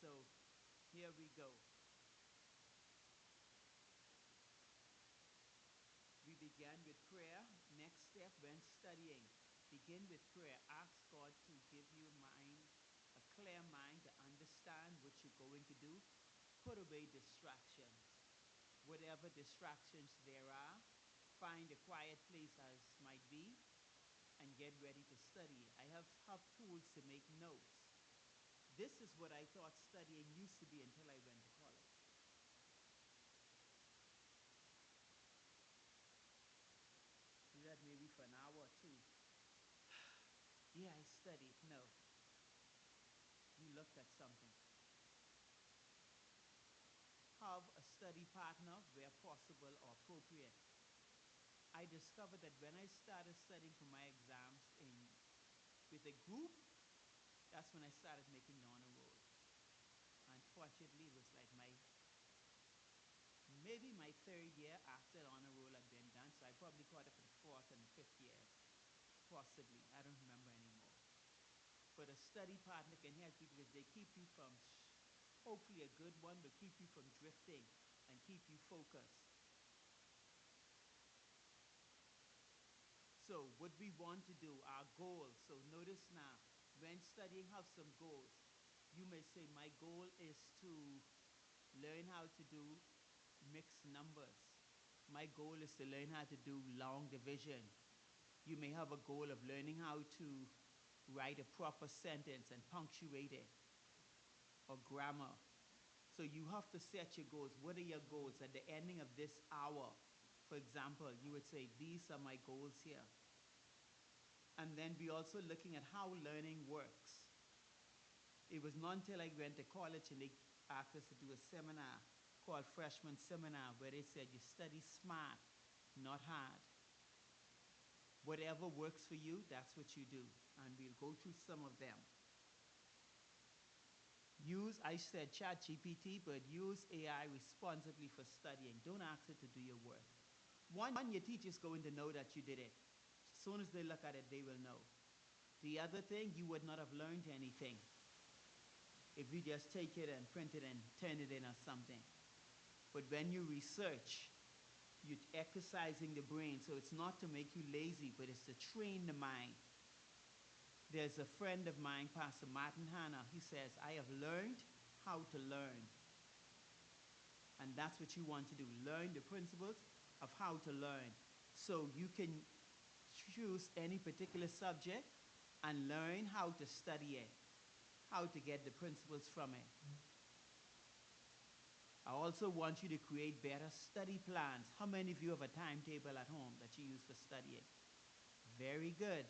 So here we go. We began with prayer. Next step when studying, begin with prayer. Ask God to give you a clear mind to understand what you're going to do. Put away distractions. Whatever distractions there are, find a quiet place as might be and get ready to study. I have tools to make notes. This is what I thought studying used to be until I went to college. Do that maybe for an hour or two. Yeah, I studied. No. You looked at something. Have a study partner where possible or appropriate. I discovered that when I started studying for my exams with a group, that's when I started making the honor roll. Unfortunately, it was like maybe my third year after the honor roll had been done, so I probably caught it for the fourth and the fifth years. Possibly. I don't remember anymore. But a study partner can help you because they keep you from, hopefully a good one, but keep you from drifting and keep you focused. So what we want to do, our goals. So notice now, when studying, have some goals. You may say, my goal is to learn how to do mixed numbers. My goal is to learn how to do long division. You may have a goal of learning how to write a proper sentence and punctuate it, or grammar. So you have to set your goals. What are your goals? At the ending of this hour, for example, you would say, these are my goals here. And then be also looking at how learning works. It was not until I went to college and they asked us to do a seminar called Freshman Seminar, where they said you study smart, not hard. Whatever works for you, that's what you do. And we'll go through some of them. I said ChatGPT, but use AI responsibly for studying. Don't ask it to do your work. One, your teacher's going to know that you did it. As soon as they look at it, they will know. The other thing, you would not have learned anything if you just take it and print it and turn it in or something. But when you research, you're exercising the brain. So it's not to make you lazy, but it's to train the mind. There's a friend of mine, Pastor Martin Hanna. He says, I have learned how to learn. And that's what you want to do. Learn the principles of how to learn. So you can choose any particular subject and learn how to study it, how to get the principles from it. I also want you to create better study plans. How many of you have a timetable at home that you use for studying? Very good.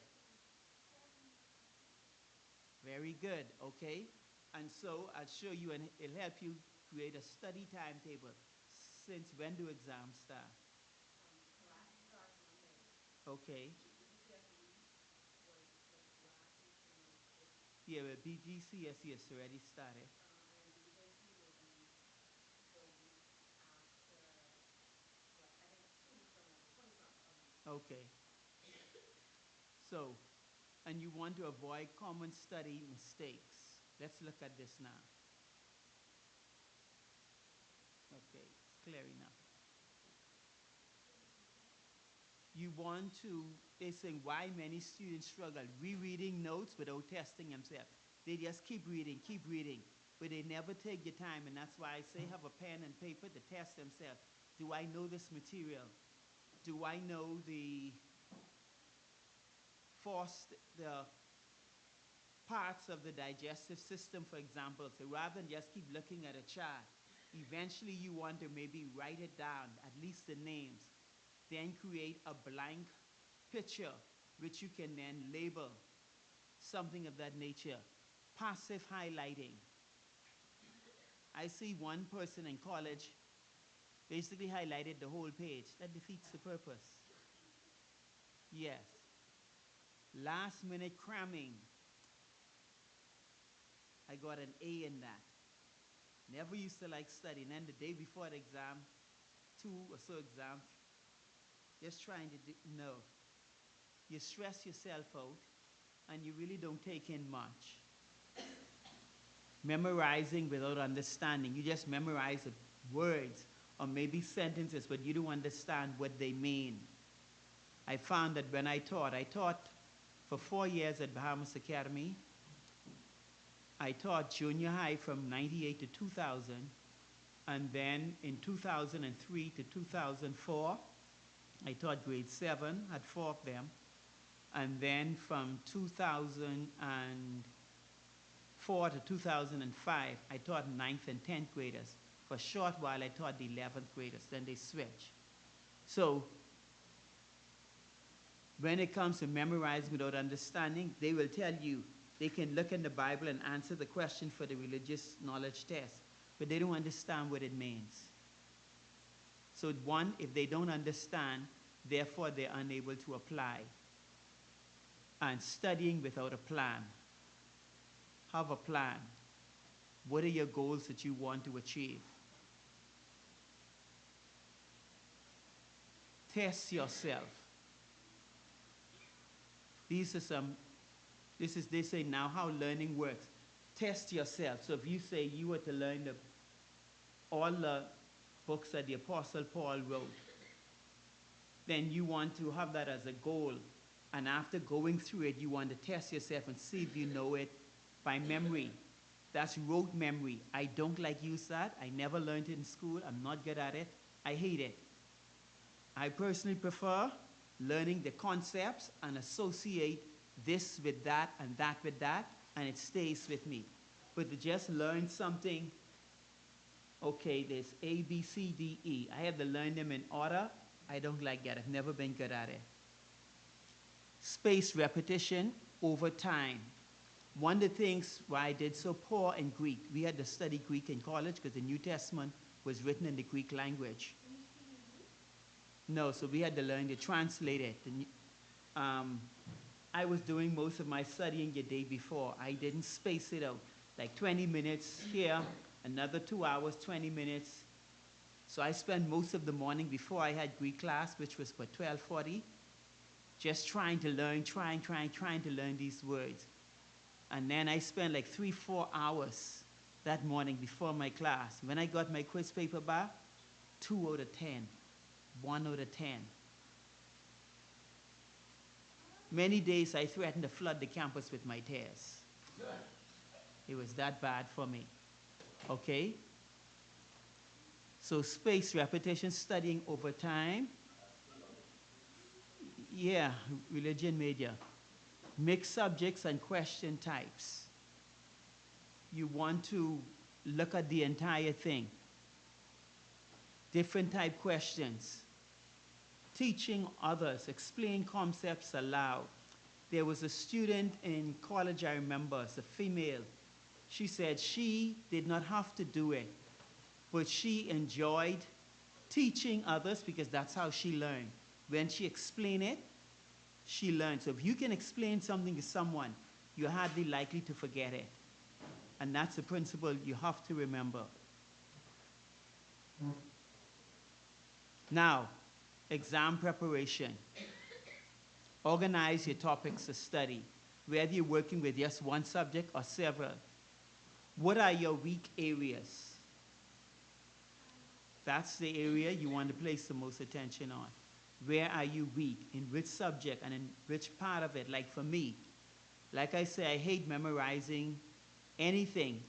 Very good, okay? And so I'll show you and it'll help you create a study timetable. Since when do exams start? Class starts Monday. Okay. BGCSE was last week through this week. Yeah, but BGCSE has already started. And BJC will be after, like, I think 2 weeks from now, the 21st of May. Okay. So, and you want to avoid common study mistakes. Let's look at this now. Okay, it's clear enough. You want to, they're saying why many students struggle rereading notes without testing themselves. They just keep reading, but they never take the time, and that's why I say have a pen and paper to test themselves. Do I know this material? Do I know the parts of the digestive system, for example? So rather than just keep looking at a chart, eventually you want to maybe write it down, at least the names. Then create a blank picture, which you can then label, something of that nature. Passive highlighting. I see one person in college basically highlighted the whole page. That defeats the purpose. Yes. Last minute cramming. I got an A in that. Never used to like studying. Then the day before the exam, 2 or so exams, just trying to do, no. You stress yourself out and you really don't take in much. memorizing without understanding. You just memorize the words or maybe sentences, but you don't understand what they mean. I found that when I taught for 4 years at Bahamas Academy. I taught junior high from 98 to 2000, and then in 2003 to 2004, I taught grade 7, had 4 of them, and then from 2004 to 2005, I taught 9th and 10th graders. For a short while, I taught the 11th graders, then they switched. So when it comes to memorizing without understanding, they will tell you they can look in the Bible and answer the question for the religious knowledge test, but they don't understand what it means. So one, if they don't understand, therefore they're unable to apply. And studying without a plan. Have a plan. What are your goals that you want to achieve? Test yourself. They say now how learning works. Test yourself. So if you say you were to learn all the books that the Apostle Paul wrote, then you want to have that as a goal. And after going through it, you want to test yourself and see if you know it by memory. That's rote memory. I don't like use that. I never learned it in school. I'm not good at it. I hate it. I personally prefer learning the concepts and associate this with that and that with that, and it stays with me. But to just learn something, okay, there's A, B, C, D, E. I have to learn them in order. I don't like that. I've never been good at it. Spaced repetition over time. One of the things why I did so poor in Greek, we had to study Greek in college because the New Testament was written in the Greek language. No, so we had to learn to translate it. I was doing most of my studying the day before. I didn't space it out. Like 20 minutes here, another 2 hours, 20 minutes. So I spent most of the morning before I had Greek class, which was for 12:40, just trying to learn, trying to learn these words. And then I spent like 3-4 hours that morning before my class. When I got my quiz paper back, 2 out of 10, 1 out of 10. Many days I threatened to flood the campus with my tears. It was that bad for me. Okay? So space repetition, studying over time. Yeah, religion major. Mixed subjects and question types. You want to look at the entire thing. Different type questions. Teaching others, explain concepts aloud. There was a student in college, I remember, it's a female. She said she did not have to do it, but she enjoyed teaching others because that's how she learned. When she explained it, she learned. So if you can explain something to someone, you're hardly likely to forget it. And that's a principle you have to remember. Now, exam preparation. Organize your topics of study, whether you're working with just one subject or several. What are your weak areas? That's the area you want to place the most attention on. Where are you weak? In which subject and in which part of it? Like for me, like I say, I hate memorizing anything.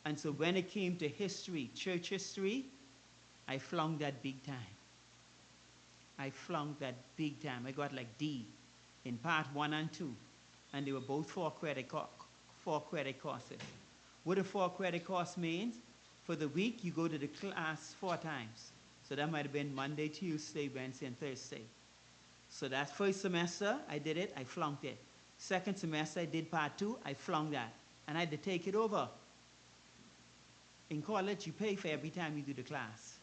And so when it came to history, church history, I flunked that big time. I flunked that big time. I got like D in part 1 and 2. And they were both 4-credit courses. What a 4-credit course means, for the week you go to the class 4 times. So that might have been Monday, Tuesday, Wednesday, and Thursday. So that first semester, I did it, I flunked it. Second semester, I did part 2, I flunked that. And I had to take it over. In college, you pay for every time you do the class.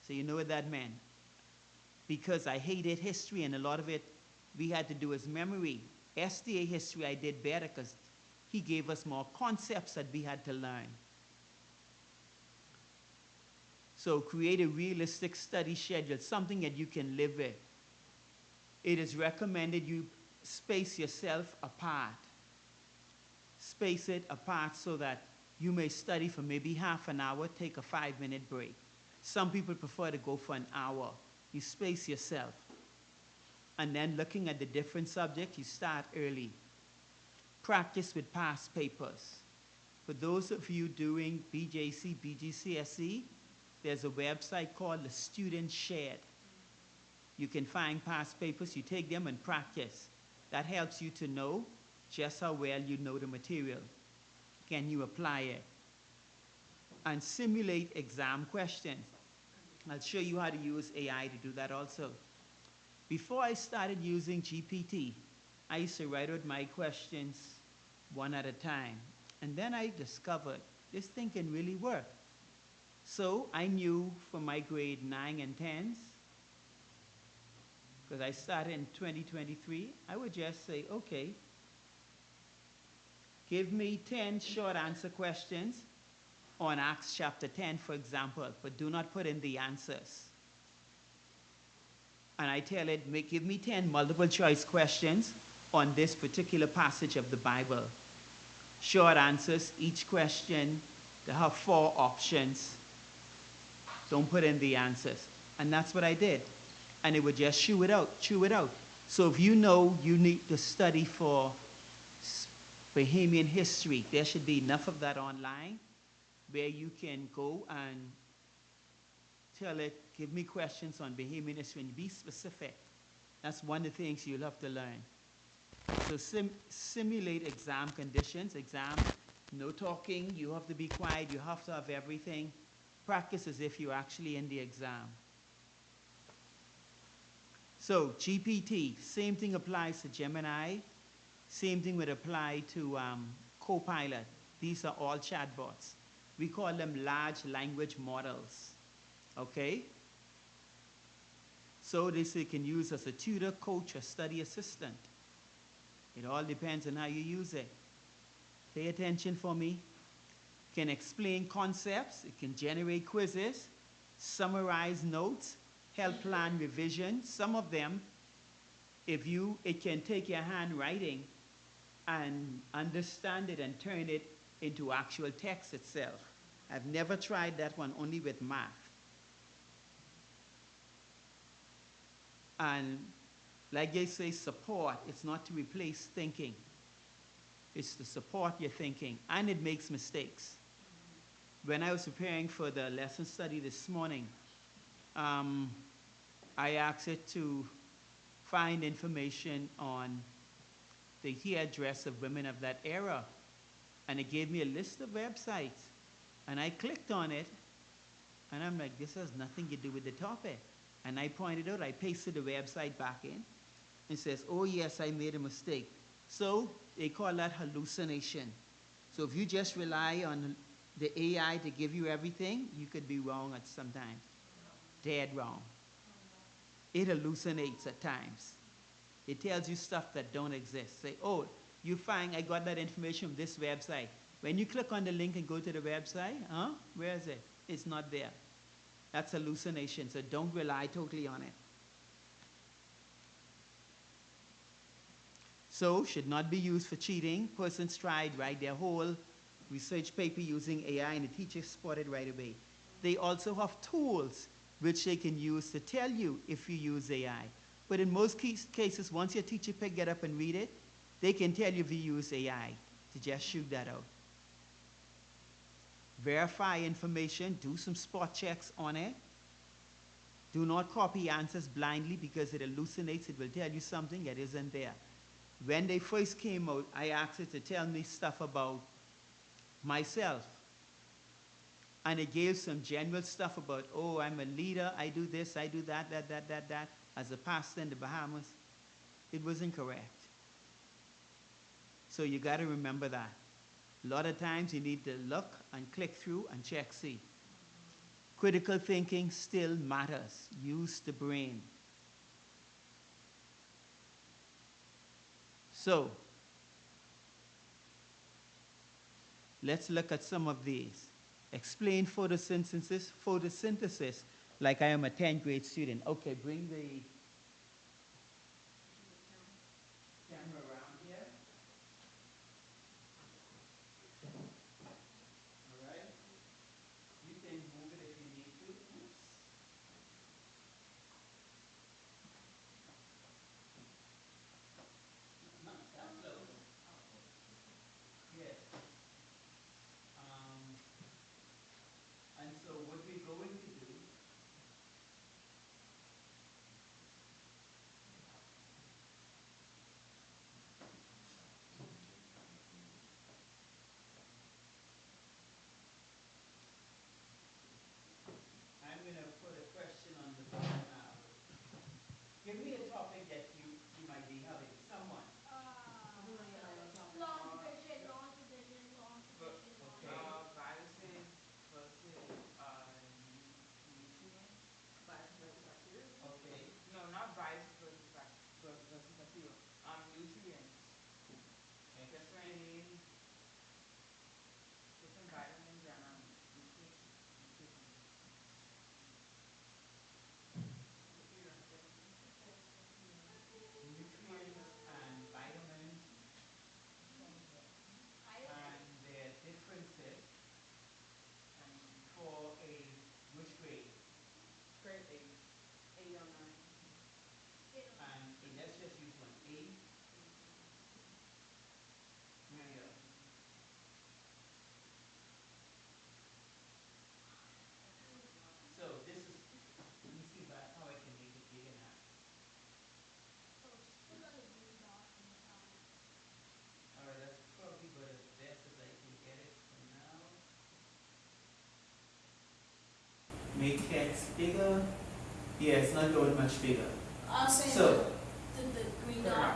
So you know what that meant. Because I hated history, and a lot of it we had to do as memory. SDA history I did better because he gave us more concepts that we had to learn. So create a realistic study schedule, something that you can live with. It is recommended you space yourself apart. Space it apart so that You may study for maybe half an hour, take a 5-minute break. Some people prefer to go for an hour. You space yourself. And then looking at the different subjects, you start early. Practice with past papers. For those of you doing BJC, BGCSE, there's a website called the Student Shared. You can find past papers, you take them and practice. That helps you to know just how well you know the material. Can you apply it? And simulate exam questions. I'll show you how to use AI to do that also. Before I started using GPT, I used to write out my questions one at a time. And then I discovered this thing can really work. So I knew for my grade 9 and 10s, because I started in 2023, I would just say, okay, give me 10 short answer questions on Acts chapter 10, for example, but do not put in the answers. And I tell it, give me 10 multiple choice questions on this particular passage of the Bible. Short answers, each question, they have 4 options. Don't put in the answers. And that's what I did. And it would just chew it out. So if you know you need to study for Bahamian history, there should be enough of that online where you can go and tell it, give me questions on Bahamian history and be specific. That's one of the things you'll have to learn. So simulate exam conditions. Exam, no talking, you have to be quiet, you have to have everything. Practice as if you're actually in the exam. So GPT, same thing applies to Gemini. Same thing would apply to Copilot. These are all chatbots. We call them large language models. Okay? So this you can use as a tutor, coach, or study assistant. It all depends on how you use it. Pay attention for me. It can explain concepts. It can generate quizzes, summarize notes, help plan revision. Some of them, it can take your handwriting and understand it and turn it into actual text itself. I've never tried that one, only with math. And like they say, support, it's not to replace thinking. It's to support your thinking, and it makes mistakes. When I was preparing for the lesson study this morning, I asked it to find information on the hairdress of women of that era. And it gave me a list of websites. And I clicked on it, and I'm like, this has nothing to do with the topic. And I pointed out, I pasted the website back in. It says, oh yes, I made a mistake. So they call that hallucination. So if you just rely on the AI to give you everything, you could be wrong at some time. Dead wrong. It hallucinates at times. It tells you stuff that don't exist. Say, oh, you find I got that information from this website. When you click on the link and go to the website, where is it? It's not there. That's hallucination, so don't rely totally on it. So, should not be used for cheating. Persons tried, write their whole research paper using AI, and the teacher spotted right away. They also have tools which they can use to tell you if you use AI. But in most cases, once your teacher get up and read it, they can tell you if you use AI to just shoot that out. Verify information, do some spot checks on it. Do not copy answers blindly because it hallucinates. It will tell you something that isn't there. When they first came out, I asked it to tell me stuff about myself. And it gave some general stuff about, oh, I'm a leader, I do this, I do that, as a pastor in the Bahamas. It was incorrect. So you got to remember that. A lot of times you need to look and click through and check, see. Critical thinking still matters. Use the brain. So, let's look at some of these. Explain photosynthesis like I am a 10th grade student. Okay, bring the camera around here. make text bigger. Yeah, it's not going much bigger. I'll say So, the green dot.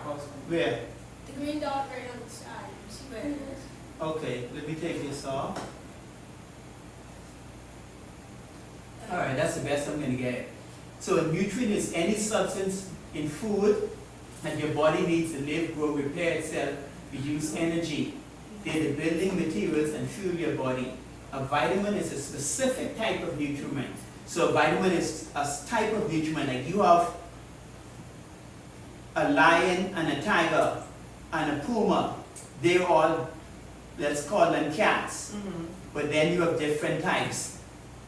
where? The green dot right on the side. You see where it is? Okay, let me take this off. Alright, that's the best I'm going to get. So a nutrient is any substance in food that your body needs to live, grow, repair itself, produce energy. They're the building materials and fuel your body. A vitamin is a specific type of nutriment. So a vitamin is a type of nutriment. Like you have a lion and a tiger and a puma. They're all, let's call them cats. But then you have different types.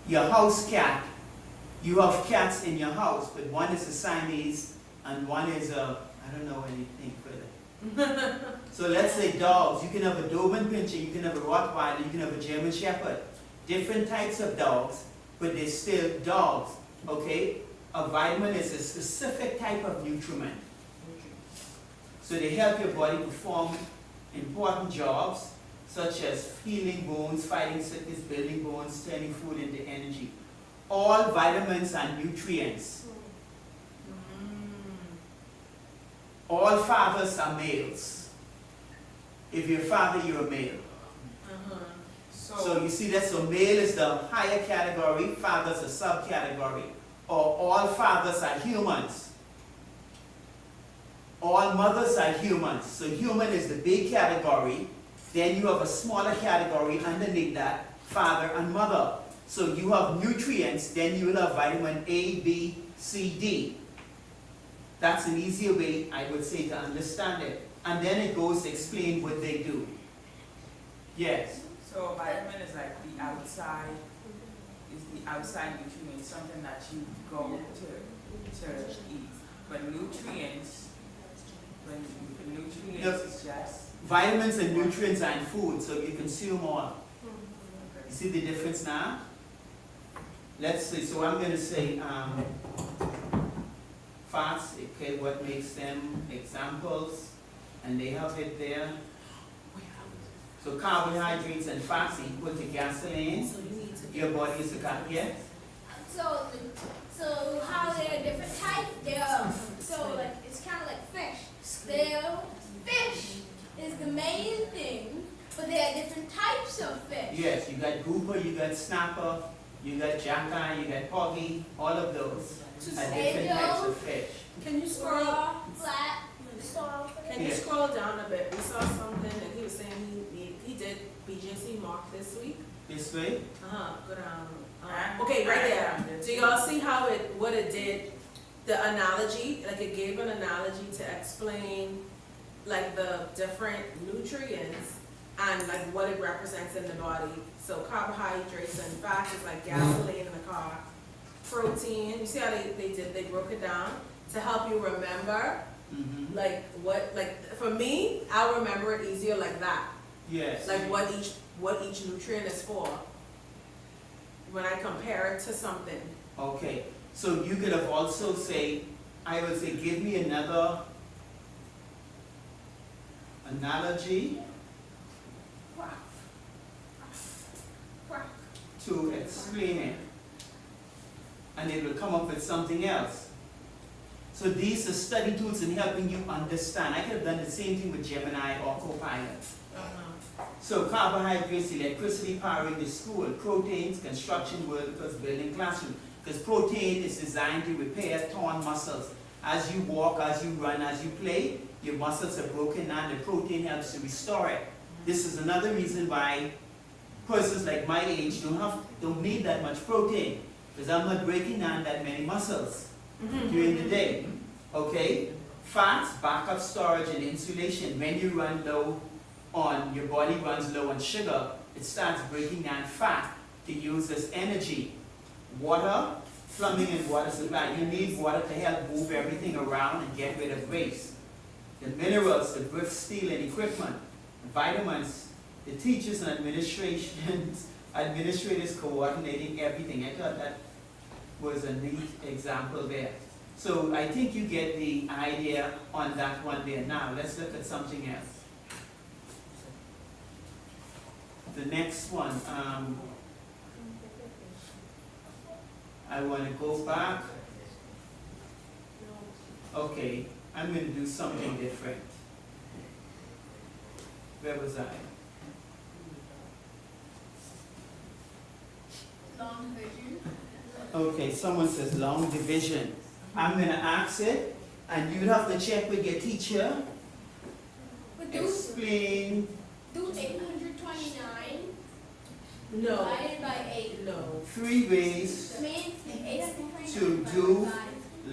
Your house cat, you have cats in your house, but one is a Siamese and one is a, I don't know anything further. So let's say dogs, you can have a Doberman Pinscher, you can have a Rottweiler, you can have a German Shepherd. Different types of dogs, but they're still dogs, okay? A vitamin is a specific type of nutriment. So they help your body perform important jobs, such as healing wounds, fighting sickness, building bones, turning food into energy. All vitamins are nutrients. All fathers are males. If you're a father, you're a male. So you see that, so male is the higher category, fathers a subcategory. Or all fathers are humans. All mothers are humans. So human is the big category. Then you have a smaller category underneath that, father and mother. So you have nutrients, then you will have vitamin A, B, C, D. That's an easier way, I would say, to understand it. And then it goes to explain what they do. Yes? So a vitamin is like the outside nutrient, something that you go to eat. But nutrients, is just... Vitamins and nutrients are in food, so you consume all. You see the difference now? Let's see, so I'm going to say fats, okay, what makes them, examples, and they have it there. So carbohydrates and fats equal to gasoline. Your body is a car, yeah? So how there are different types? So like it's kind of like fish. Fish is the main thing, but there are different types of fish. Yes, you got grouper, you got snapper, you got jackeye, you got poggy, all of those are different types of fish. Can you scroll? Flat. Can you scroll down a bit? We saw something and he was saying he did BJC Mark this week. This way? Go down. Okay, right there. Do y'all see how what it did? The analogy, like it gave an analogy to explain like the different nutrients and like what it represents in the body. So carbohydrates and fats is like gasoline in the car. Protein, you see how they broke it down to help you remember like for me, I'll remember it easier like that. Yes. Like what each nutrient is for when I compare it to something. Okay. So you could have also say, I would say, give me another analogy to explain it. And it will come up with something else. So these are study tools in helping you understand. I could have done the same thing with Gemini or Copilot. So carbohydrates, electricity powering the school, proteins, construction workers, building classroom. Because protein is designed to repair torn muscles. As you walk, as you run, as you play, your muscles are broken and the protein helps to restore it. This is another reason why persons like my age don't need that much protein. Because I'm not breaking down that many muscles during the day. Okay? Fats, backup storage and insulation. When you run low on, your body runs low on sugar, it starts breaking down fat to use as energy. Water, plumbing and water supply. You need water to help move everything around and get rid of waste. The minerals, the brick, steel and equipment. Vitamins, the teachers and administrators coordinating everything. I thought that was a neat example there. So I think you get the idea on that one there. Now let's look at something else. The next one. I want to go back. Okay, I'm going to do something different. Where was I? Long division. Okay, someone says long division. I'm going to ask it, and you'd have to check with your teacher. But do Explain. 829 No, divided by 8. no. 3 ways That means 829 To divided do- by 5.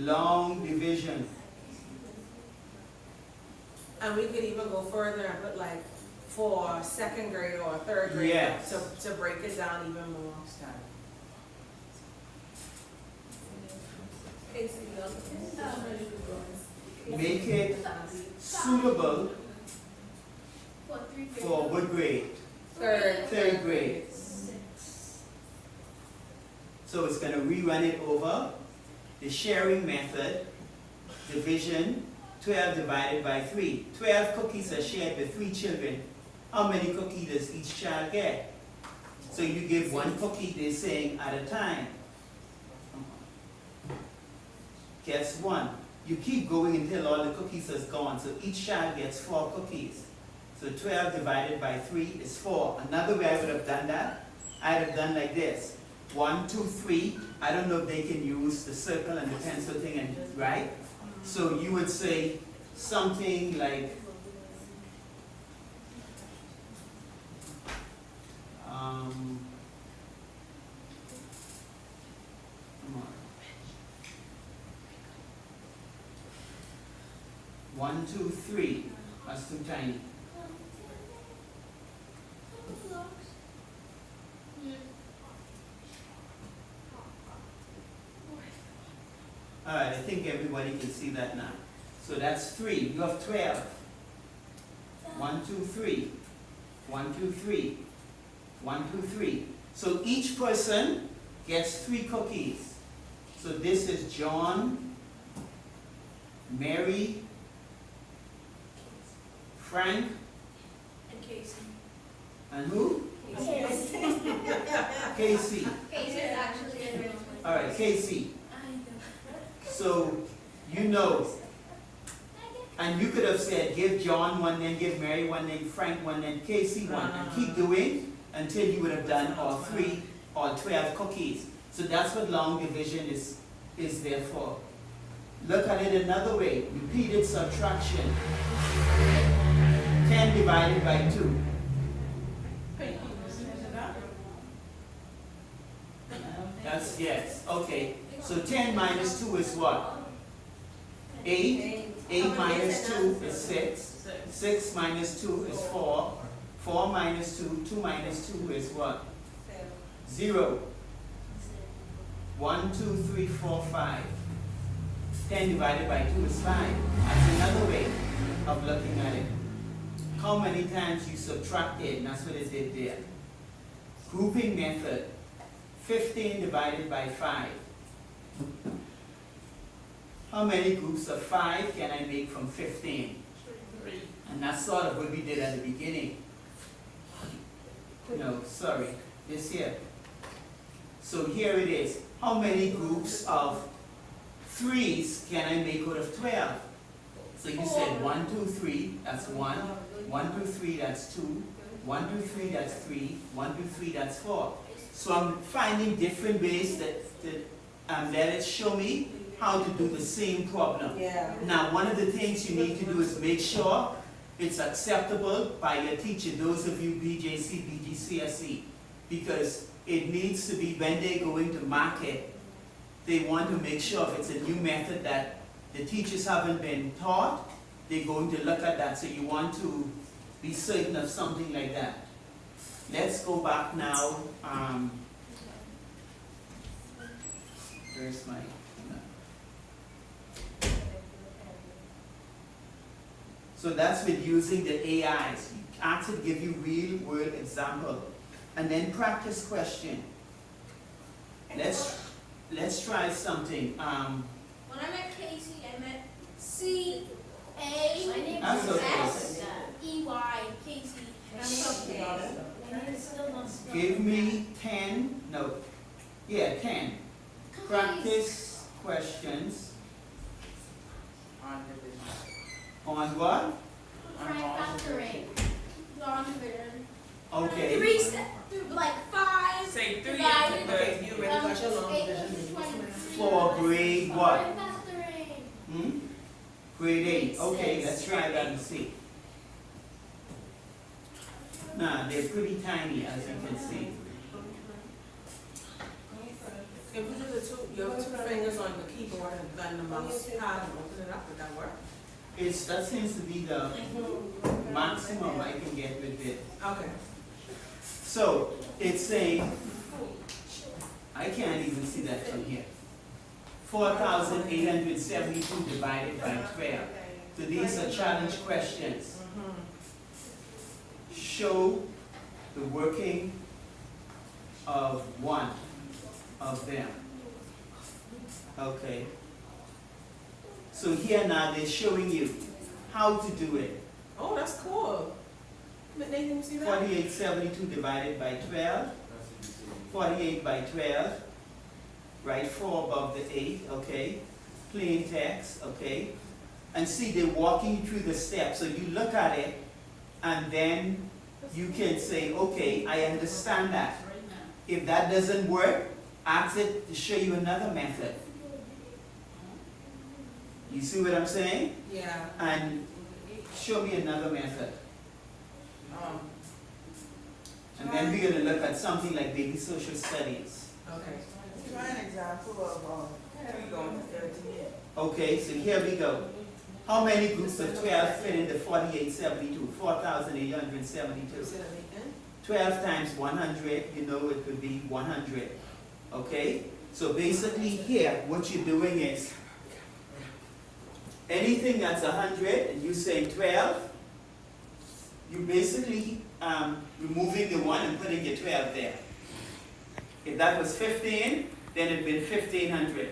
long division. And we could even go further and put like for second grade or third grade Yes. to break it down even more. Make it suitable For 3 grades. for what grade? Third. 3rd grade. So it's going to rerun it over. The sharing method, division, 12 divided by 3. 12 cookies are shared with 3 children. How many cookies does each child get? So you give 1 cookie, they're saying, at a time. Gets 1. You keep going until all the cookies is gone. So each child gets 4 cookies. So 12 divided by 3 is 4. Another way I would have done that, I'd have done like this. 1, 2, 3. I don't know if they can use the circle and the pencil thing, and right? So you would say something like, come on. 1, 2, 3. That's too tiny. Alright, I think everybody can see that now. So that's 3. You have 12. 1, 2, 3. 1, 2, 3. 1, 2, 3. So each person gets 3 cookies. So this is John, Mary, Frank, And Casey. and who? Casey. Casey. Casey is actually a real one. Alright, Casey. So, you know, and you could have said, give John 1, then give Mary 1, then Frank 1, then Casey 1, and keep doing until you would have done all 3 or 12 cookies. So that's what long division is there for. Look at it another way, repeated subtraction. 10 divided by 2. That's yes, okay. So 10 minus 2 is what? 8. 8 minus 2 is 6. 6 minus 2 is 4. 4 minus 2, 2 minus 2 is what? 0. 1, 2, 3, 4, 5. 10 divided by 2 is 5. That's another way of looking at it. How many times you subtracted, and that's what it did there. Grouping method. 15 divided by 5. How many groups of 5 can I make from 15? 3. And that's sort of what we did at the beginning. No, sorry, this here. So here it is. How many groups of 3s can I make out of 12? So you said 1, 2, 3, that's 1. 1, 2, 3, that's 2. 1, 2, 3, that's 3. 1, 2, 3, that's 4. So I'm finding different ways that it show me how to do the same problem. Yeah. Now, one of the things you need to do is make sure it's acceptable by your teacher, those of you BJC, BGCSE, because it needs to be when they go into market, they want to make sure if it's a new method that the teachers haven't been taught, they're going to look at that. So you want to be certain of something like that. Let's go back now. Where's my... So that's with using the AIs. You ask it to give you real world example. And then practice question. Let's try something. When I met Casey, I met C-A-S-E-Y, That's okay. Casey. Give me 10, no, yeah, 10. Practice questions On division. on what? Right factoring. Long division. Okay. Three steps. Like 5. Say 3 divided- into Okay, 30. you already got your long 8 division. to 23. For grade what? Right factoring. Hmm? Grade 8. Okay, Grade let's six. try that and see. Nah, they're pretty tiny, as you can see. If you do your two fingers on the keyboard and then the mouse pad and open it up, would that work? That seems to be the maximum I can get with it. Okay. So it's saying, I can't even see that from here. 4,872 divided by 12. So these are challenge questions. Show the working of one of them. Okay. So here now they're showing you how to do it. Oh, that's cool. Nathan, you see that? 4872 divided by 12. 48 by 12. Write 4 above the 8, okay? Plain text, okay? And see, they're walking you through the steps. So you look at it, and then you can say, okay, I understand that. If that doesn't work, ask it to show you another method. You see what I'm saying? Yeah. And show me another method. And then we're going to look at something like baby social studies. Okay. Try an example of 3 going to 13. Okay, so here we go. How many groups of 12 fit into 4872? 4,872. See that, Nathan? 12 times 100, you know it would be 100. Okay? So basically here, what you're doing is, anything that's 100, and you say 12, you basically removing the 1 and putting your 12 there. If that was 15, then it'd been 1,500.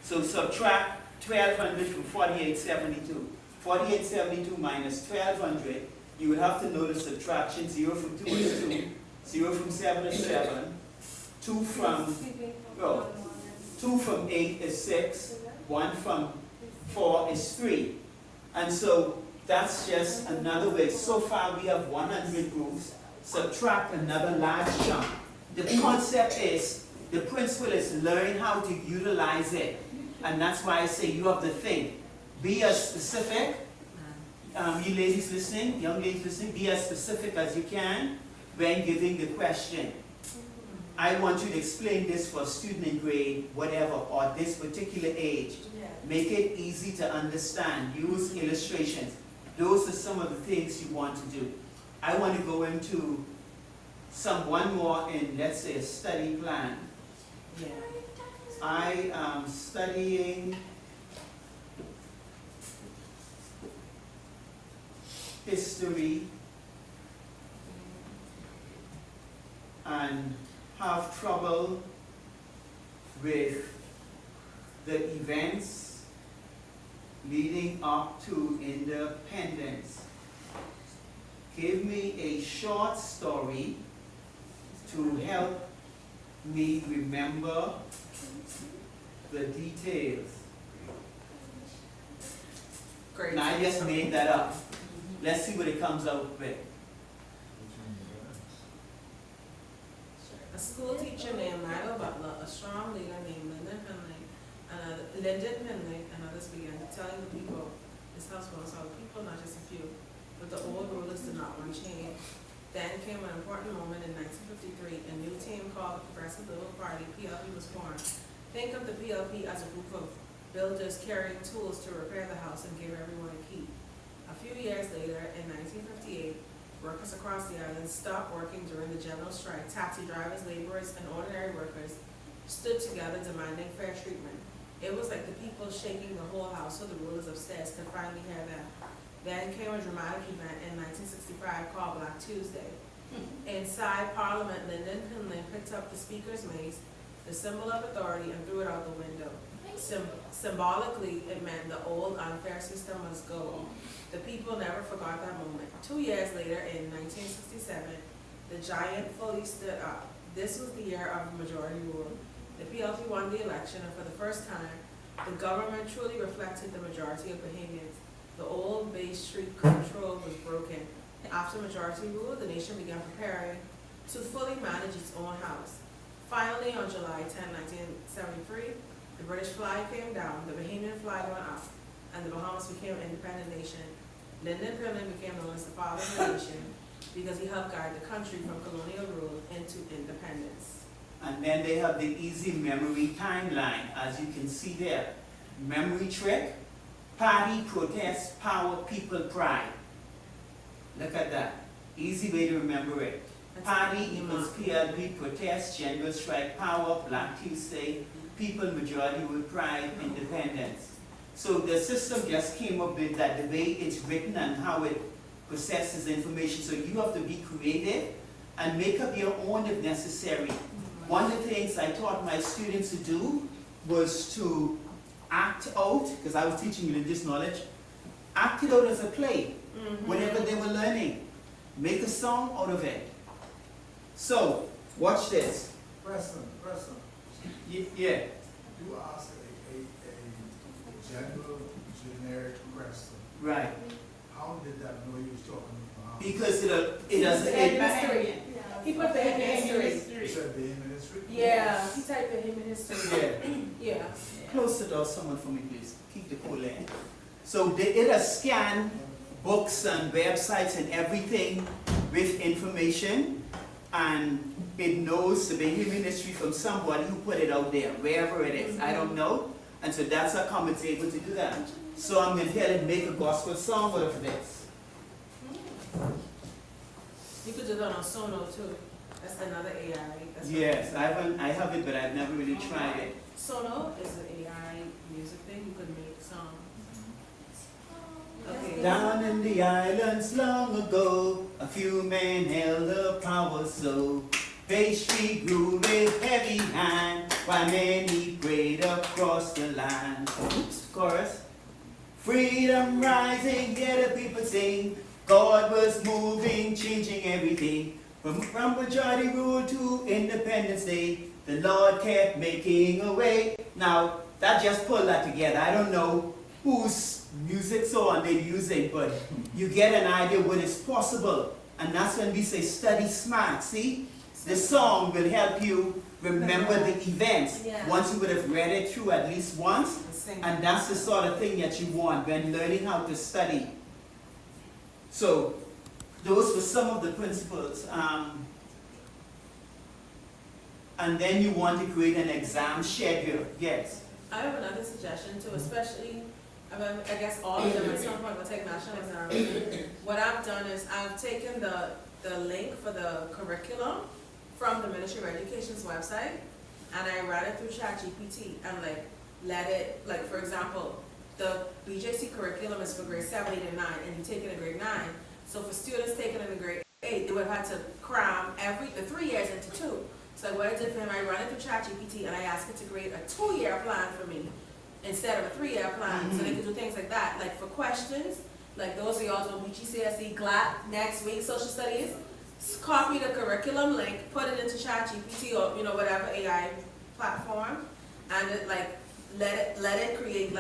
So subtract 1,200 from 4872. 4872 minus 1,200, you would have to know the subtraction. 0 from 2 is 2. 0 from 7 is 7. 2 from 8 is 6. 1 from 4 is 3. And so that's just another way. So far we have 100 groups. Subtract another large chunk. The concept is, the principle is learn how to utilize it. And that's why I say you have to think. Be as specific, you ladies listening, young ladies listening, be as specific as you can when giving the question. I want you to explain this for a student in grade, whatever, or this particular age. Make it easy to understand. Use illustrations. Those are some of the things you want to do. I want to go into one more in, let's say, a study plan. Yeah. I am studying history and have trouble with the events leading up to independence. Give me a short story to help me remember the details. Great. Now I just made that up. Let's see what it comes out with. A school teacher named Michael Butler, a strong leader named Lyndon Finley, and others began telling the people, this house belongs to all the people, not just a few, but the old rulers did not want change. Then came an important moment in 1953. A new team called the Progressive Liberal Party, PLP, was formed. Think of the PLP as a group of builders carrying tools to repair the house and give everyone a key. A few years later, in 1958, workers across the island stopped working during the general strike. Taxi drivers, laborers, and ordinary workers stood together demanding fair treatment. It was like the people shaking the whole house so the rulers upstairs could finally hear them. Then came a dramatic event in 1965 called Black Tuesday. Inside Parliament, Lyndon Finley picked up the Speaker's mace, the symbol of authority, and threw it out the window. Symbolically, it meant the old unfair system must go. The people never forgot that moment. 2 years later, in 1967, the giant fully stood up. This was the year of majority rule. The PLP won the election, and for the first time, the government truly reflected the majority of Bahamians. The old Bay Street control was broken. After majority rule, the nation began preparing to fully manage its own house. Finally, on July 10, 1973, the British flag came down, the Bahamian flag went up, and the Bahamas became an independent nation. Lyndon Pillen became known as the father of the nation because he helped guide the country from colonial rule into independence. And then they have the easy memory timeline, as you can see there. Memory trick, party, protest, power, people, pride. Look at that. Easy way to remember it. Party equals PLP, protest, general strike, power, Black Tuesday, people, majority with pride, independence. So the system just came up with that, the way it's written and how it processes information. So you have to be creative and make up your own if necessary. One of the things I taught my students to do was to act out, because I was teaching religious knowledge, act it out as a play, whatever they were learning. Make a song out of it. So, watch this. Preston, Yeah. you asked a general, generic question. Right. How did that know you was talking about? Because it doesn't. History. He put the him history. You said the human history? Yeah, he typed the him history. Yeah. Yeah. Close the door, someone for me, please. Keep the cool in. So it has scanned books and websites and everything with information, and it knows the Bahamian history from somebody who put it out there, wherever it is. I don't know. And so that's how come it's able to do that. So I'm going to tell it, make a gospel song out of this. You could do that on Sono too. That's another AI. That's Yes, I have it, but I've never really tried it. Sono is an AI music thing. You could make songs. Okay. Down in the islands long ago, a few men held the power so. Pastry grew with heavy hand, while many prayed across the land. Oops, chorus. Freedom rising, hear the people sing. God was moving, changing everything. From majority rule to Independence Day, the Lord kept making a way. Now, that just pulled that together. I don't know whose music so on they're using, but you get an idea what is possible. And that's when we say study smart, see? The song will help you remember the events once you would have read it through at least once. And that's the sort of thing that you want when learning how to study. So, those were some of the principles. And then you want to create an exam schedule. Yes. I have another suggestion too, especially, I guess all of them at some point will take national exam. What I've done is I've taken the link for the curriculum from the Ministry of Education's website, and I ran it through ChatGPT and let it, for example, the BJC curriculum is for grade 7, 8, and 9, and you take it in grade 9. So for students taking it in grade 8, they would have had to cram the 3 years into 2. So what I did for him, I ran it through ChatGPT and I asked it to create a 2-year plan for me instead of a 3-year plan. So they could do things like that. Like for questions, like those of y'all doing BGCSE, GLAT next week, social studies, copy the curriculum link, put it into ChatGPT or whatever AI platform, and it let it create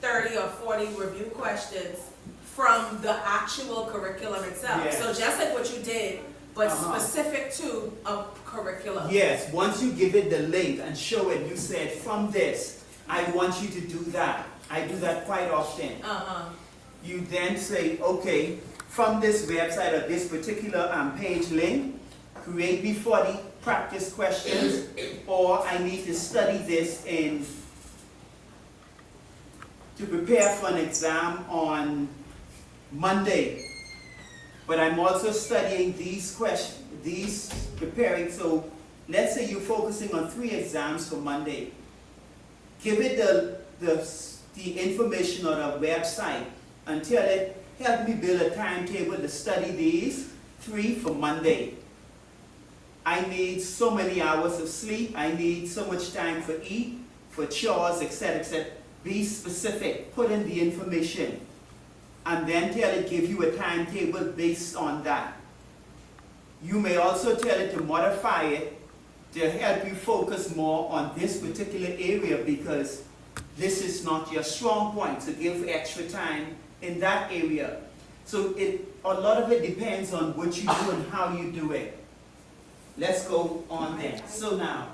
30 or 40 review questions from the actual curriculum itself. Yes. So just like what you did, but specific to a curriculum. Yes, once you give it the link and show it, you said, from this, I want you to do that. I do that quite often. You then say, okay, from this website or this particular page link, create me 40 practice questions, or I need to study this to prepare for an exam on Monday. But I'm also studying these questions, preparing. So let's say you're focusing on 3 exams for Monday. Give it the information on a website and tell it, help me build a timetable to study these 3 for Monday. I need so many hours of sleep. I need so much time for eat, for chores, etc., etc. Be specific. Put in the information. And then tell it, give you a timetable based on that. You may also tell it to modify it They'll help you focus more on this particular area because this is not your strong point, so give extra time in that area. So a lot of it depends on what you do and how you do it. Let's go on there. So now,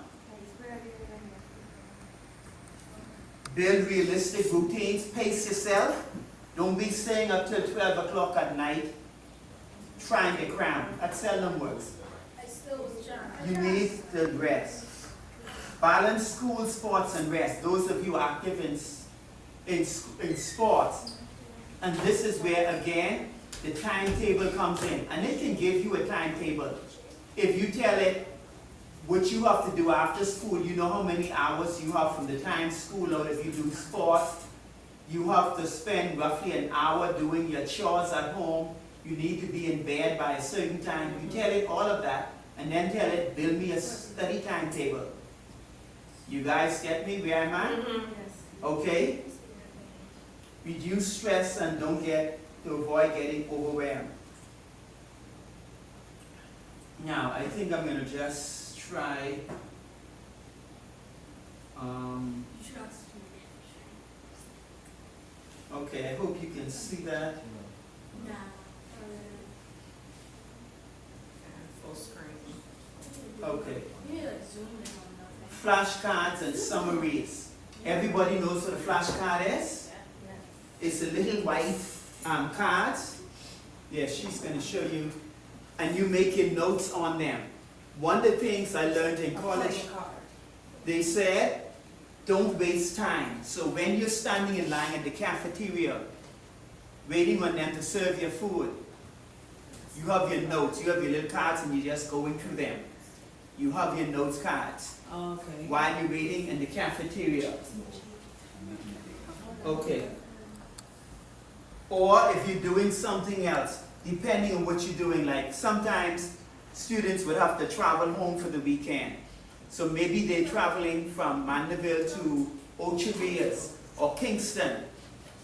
build realistic routines, pace yourself. Don't be staying up till 12 o'clock at night trying to cram. That seldom works. I still was trying. You need to rest. Balance school, sports, and rest. Those of you active in sports. And this is where, again, the timetable comes in. And it can give you a timetable. If you tell it what you have to do after school, you know how many hours you have from the time school, or if you do sports, you have to spend roughly an hour doing your chores at home. You need to be in bed by a certain time. You tell it all of that, and then tell it, build me a study timetable. You guys get me? Where am I? Okay? Reduce stress and to avoid getting overwhelmed. Now, I think I'm going to just try, okay, I hope you can see that. Full screen. Okay. You need like zoom in on nothing. Flashcards and summaries. Everybody knows what a flashcard is? It's a little white cards. Yeah, she's going to show you. And you making notes on them. One of the things I learned in college, they said, don't waste time. So when you're standing in line at the cafeteria, waiting on them to serve your food, you have your notes, you have your little cards, and you're just going through them. You have your notes cards Okay. while you're waiting in the cafeteria. Okay. Or if you're doing something else, depending on what you're doing, like sometimes students would have to travel home for the weekend. So maybe they're traveling from Mandeville to Ocho Rios or Kingston.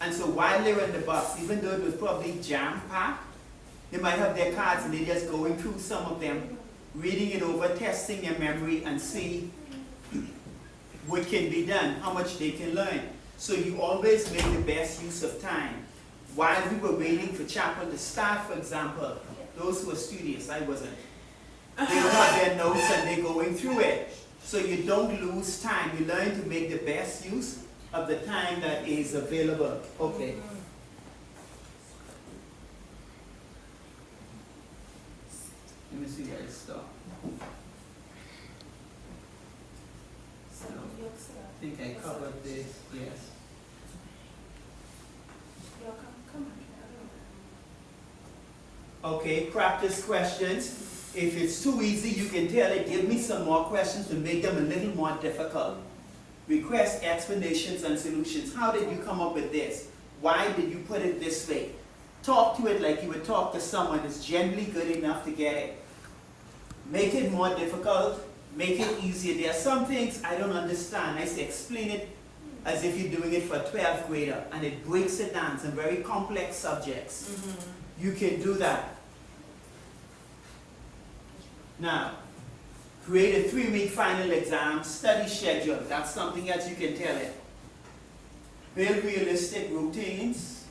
And so while they're in the bus, even though it was probably jam-packed, they might have their cards and they're just going through some of them, reading it over, testing their memory, and see what can be done, how much they can learn. So you always make the best use of time. While we were waiting for chapel to start, for example, those who were studious, I wasn't. They would have their notes and they're going through it. So you don't lose time. You learn to make the best use of the time that is available. Okay. Let me see where I stop. I think I covered this, yes. Okay, practice questions. If it's too easy, you can tell it, give me some more questions to make them a little more difficult. Request explanations and solutions. How did you come up with this? Why did you put it this way? Talk to it like you would talk to someone that's generally good enough to get it. Make it more difficult, make it easier. There are some things I don't understand. I say explain it as if you're doing it for a 12th grader, and it breaks it down to very complex subjects. You can do that. Now, create a 3-week final exam study schedule. That's something else you can tell it. Build realistic routines.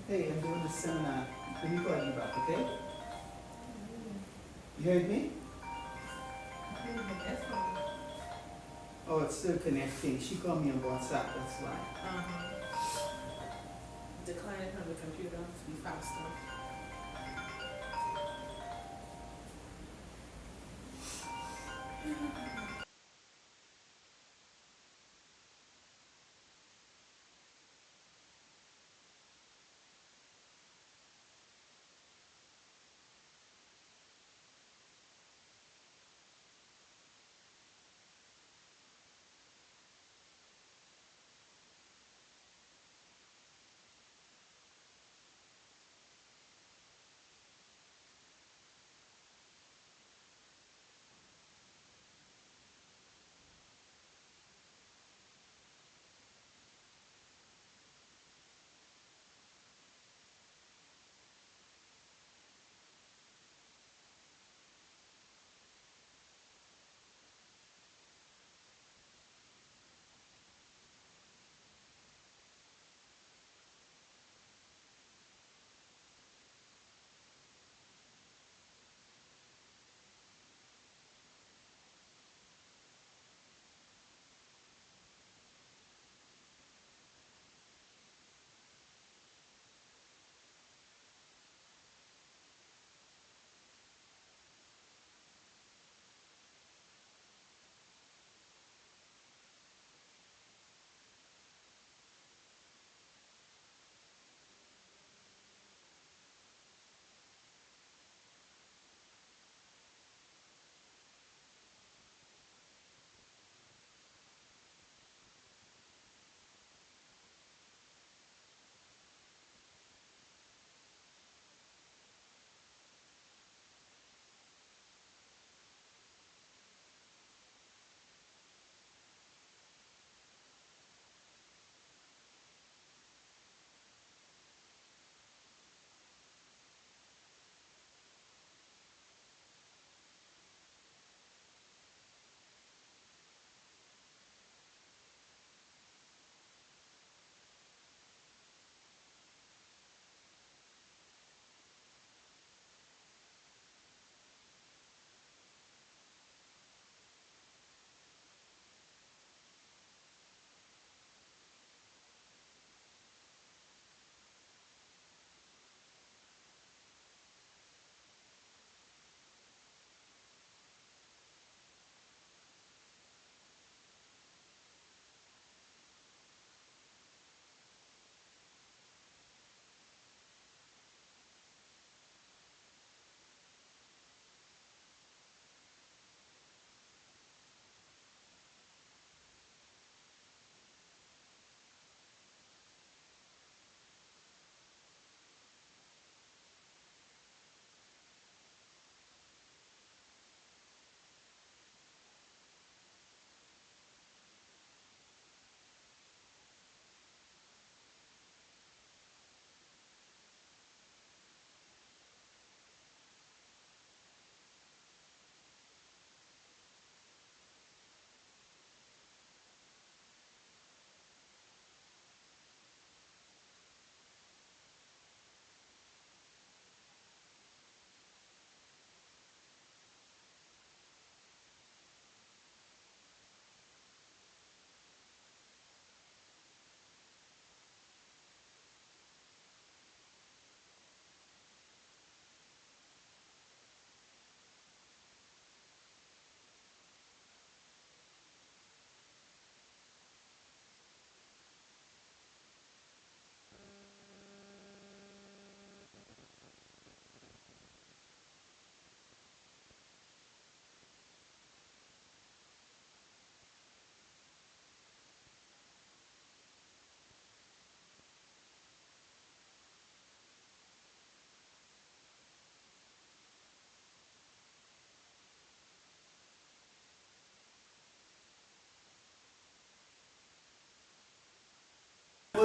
Hey, I'm doing a seminar. Can you call me back, okay? You heard me? Oh, it's still connecting. She called me on WhatsApp, that's why. Decline it from the computer to be faster.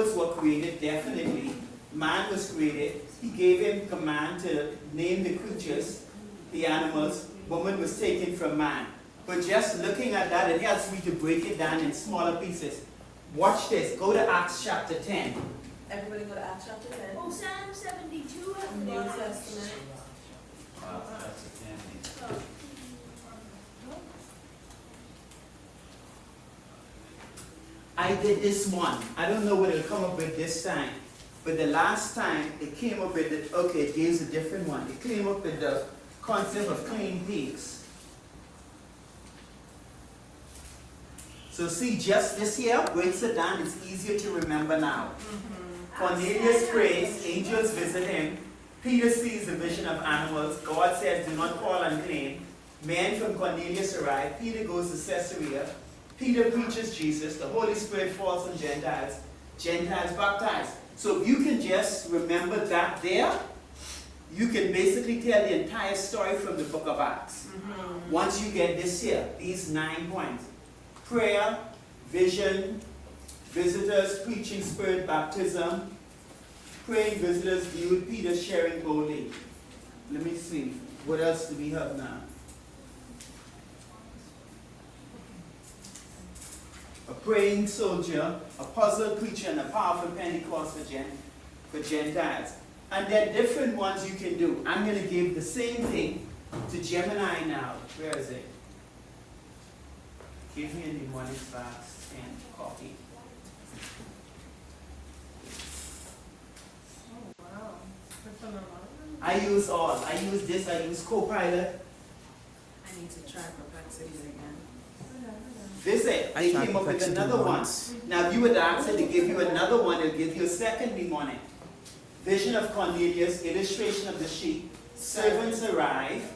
animals were created, definitely. Man was created. He gave him command to name the creatures, the animals. Woman was taken from man. But just looking at that, it helps me to break it down in smaller pieces. Watch this. Go to Acts chapter 10. Everybody go to Acts chapter 10. Oh, Psalm 72 has New the Testament. I did this one. I don't know what it'll come up with this time. But the last time it came up with it, okay, it gives a different one. It came up with the concept of clean peaks. So see, just this here breaks it down. It's easier to remember now. Cornelius prays, angels visit him. Peter sees the vision of animals. God says, do not call unclean. Men from Cornelius arrive. Peter goes to Caesarea. Peter preaches Jesus. The Holy Spirit falls on Gentiles. Gentiles baptized. So if you can just remember that there, you can basically tell the entire story from the book of Acts. Once you get this here, these 9 points. Prayer, vision, visitors, preaching, spirit, baptism, praying, visitors, viewed, Peter sharing boldly. Let me see. What else do we have now? A praying soldier, a puzzle preacher, and a powerful Pentecost for Gentiles. And there are different ones you can do. I'm going to give the same thing to Gemini now. Where is it? Give me a mnemonic box and copy. Oh, wow. I use all. I use this. I use Copilot. I need to try perplexities again. Visit. They came up with another one. Now, if you would ask it to give you another one, it'll give you a second mnemonic. Vision of Cornelius, illustration of the sheep, servants arrive,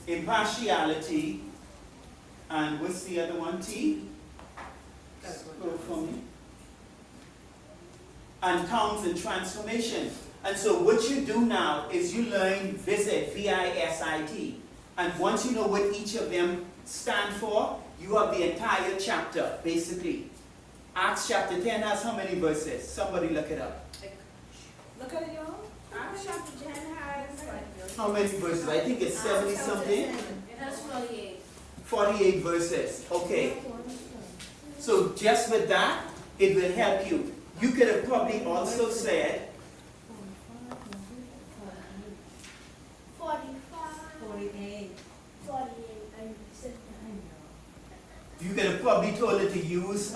impartiality, and what's the other one? T? Go for me. And tongues and transformation. And so what you do now is you learn visit, V-I-S-I-T. And once you know what each of them stand for, you have the entire chapter, basically. Acts chapter 10 has how many verses? Somebody look it up. Look at it, y'all. Acts chapter 10 has like How many verses? I think it's 70 something. it has 48. 48 verses. Okay. So just with that, it will help you. You could have probably also said 45. 48. 48. I said you could have probably told it to use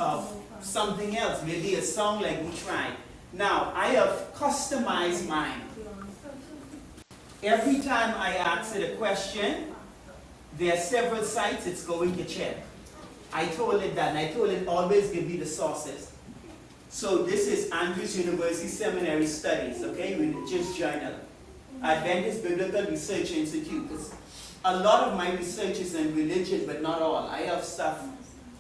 something else, maybe a song like we tried. Now, I have customized mine. Every time I ask it a question, there are several sites it's going to check. I told it that, and I told it always give me the sources. So this is Andrews University Seminary Studies, okay, Religious Journal. Adventist Biblical Research Institute. A lot of my research is in religion, but not all. I have stuff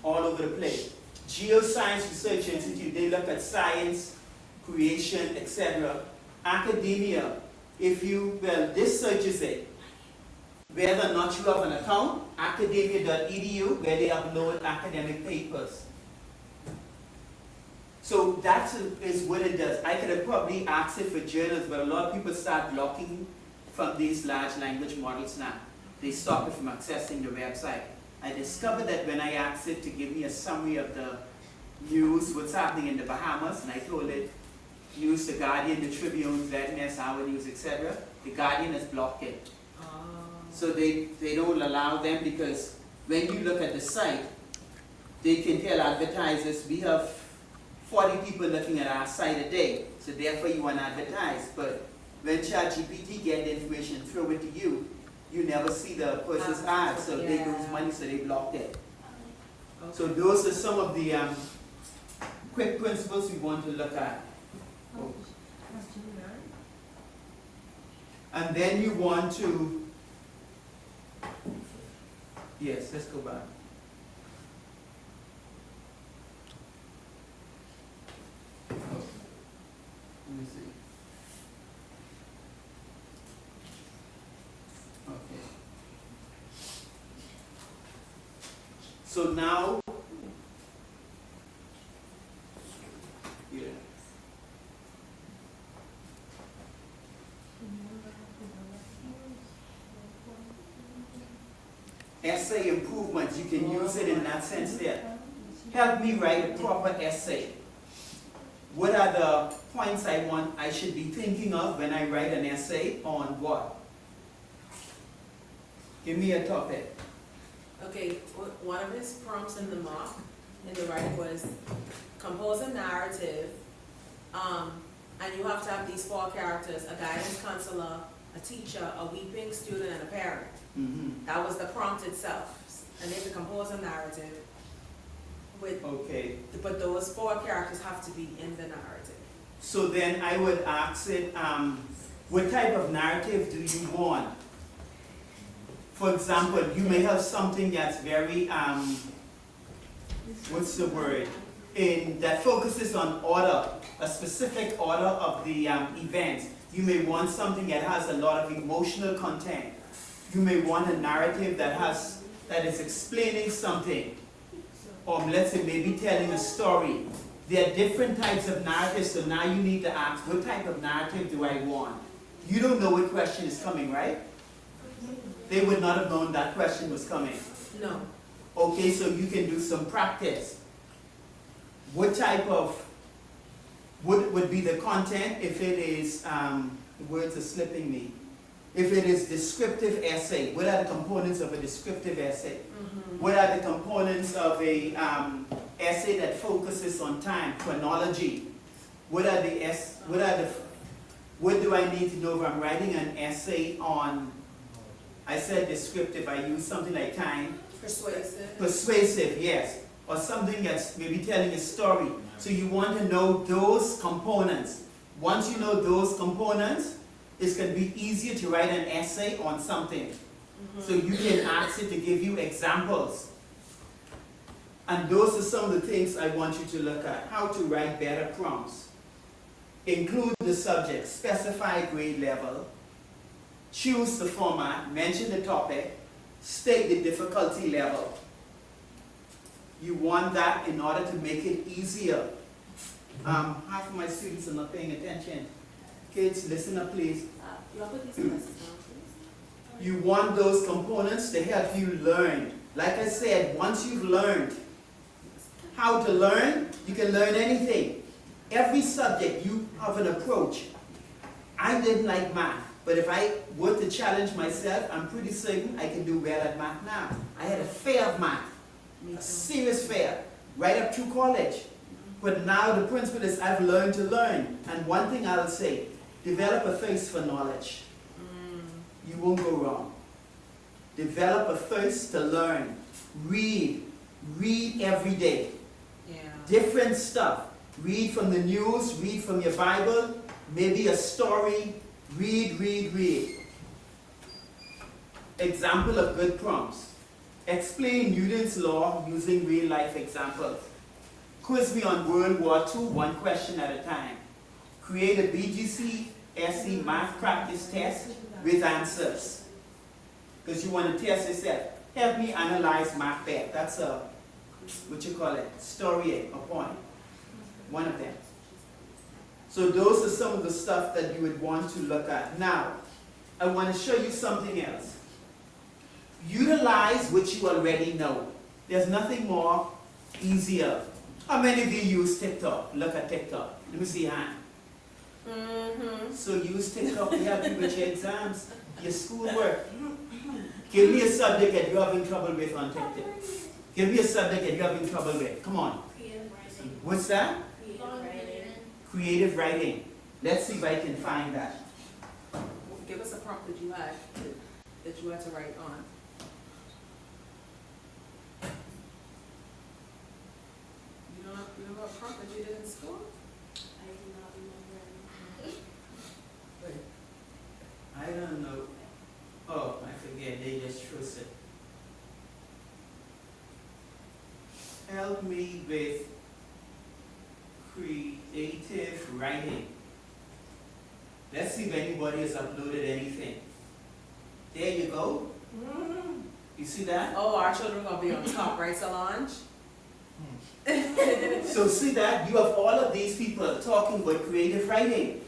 all over the place. Geoscience Research Institute, they look at science, creation, etc. Academia, this searches it. Whether or not you have an account, academia.edu, where they upload academic papers. So that is what it does. I could have probably asked it for journals, but a lot of people start blocking from these large language models now. They stop it from accessing the website. I discovered that when I asked it to give me a summary of the news, what's happening in the Bahamas, and I told it, use the Guardian, the Tribune, ZNS, Our News, etc. The Guardian has blocked it. So they don't allow them, because when you look at the site, they can tell advertisers, we have 40 people looking at our site a day, so therefore you want to advertise. But when ChatGPT get the information and throw it to you, you never see the person's ad, so they lose money, so they blocked it. Okay. So those are some of the quick principles we want to look at. Oh. And then you want to, yes, let's go back. Let me see. Okay. So now, essay improvements. You can use it in that sense there. Help me write a proper essay. What are the points I should be thinking of when I write an essay on what? Give me a topic. Okay, one of his prompts in the mock, in the writing was compose a narrative, and you have to have these 4 characters: a guidance counselor, a teacher, a weeping student, and a parent. Mm-hmm. That was the prompt itself, and they have to compose a narrative with, Okay. but those 4 characters have to be in the narrative. So then I would ask it, what type of narrative do you want? For example, you may have something that's very, what's the word? That focuses on order, a specific order of the events. You may want something that has a lot of emotional content. You may want a narrative that is explaining something. Or let's say maybe telling a story. There are different types of narratives, so now you need to ask, what type of narrative do I want? You don't know what question is coming, right? They would not have known that question was coming. No. Okay, so you can do some practice. What would be the content if it is, the words are slipping me. If it is descriptive essay, what are the components of a descriptive essay? Mm-hmm. What are the components of a essay that focuses on time, chronology? What do I need to know if I'm writing an essay on, I said descriptive, I use something like time. Persuasive. Persuasive, yes. Or something that's maybe telling a story. So you want to know those components. Once you know those components, it's going to be easier to write an essay on something. Mm-hmm. So you can ask it to give you examples. And those are some of the things I want you to look at. How to write better prompts. Include the subject, specify grade level, choose the format, mention the topic, state the difficulty level. You want that in order to make it easier. Half of my students are not paying attention. Kids, listen up please. You want to put these glasses down, please? You want those components to help you learn. Like I said, once you've learned how to learn, you can learn anything. Every subject, you have an approach. I didn't like math, but if I were to challenge myself, I'm pretty certain I can do well at math now. I had a fear of math, a serious fear, right up through college. But now the principle is I've learned to learn. And one thing I'll say, develop a thirst for knowledge. You won't go wrong. Develop a thirst to learn. Read. Read every day. Yeah. Different stuff. Read from the news, read from your Bible, maybe a story. Read, read, read. Example of good prompts. Explain Newton's law using real life examples. Quiz me on World War II, one question at a time. Create a BGC SE math practice test with answers. Because you want to test yourself. Help me analyze Macbeth. That's a, story, a point. One of them. So those are some of the stuff that you would want to look at. Now, I want to show you something else. Utilize what you already know. There's nothing more easier. How many of you use TikTok? Look at TikTok. Let me see your hand. Mm-hmm. So use TikTok to help you with your exams, your schoolwork. Give me a subject that you're having trouble with on TikTok. Give me a subject that you're having trouble with. Come on. What's that? Creative writing. Let's see if I can find that. Give us a prompt that you had to write on. You know a prompt that you did in school? I don't know. Oh, I forget. They just chose it. Help me with creative writing. Let's see if anybody has uploaded anything. There you go. You see that? Oh, our children are going to be on top, right, Solange? So see that? You have all of these people talking about creative writing.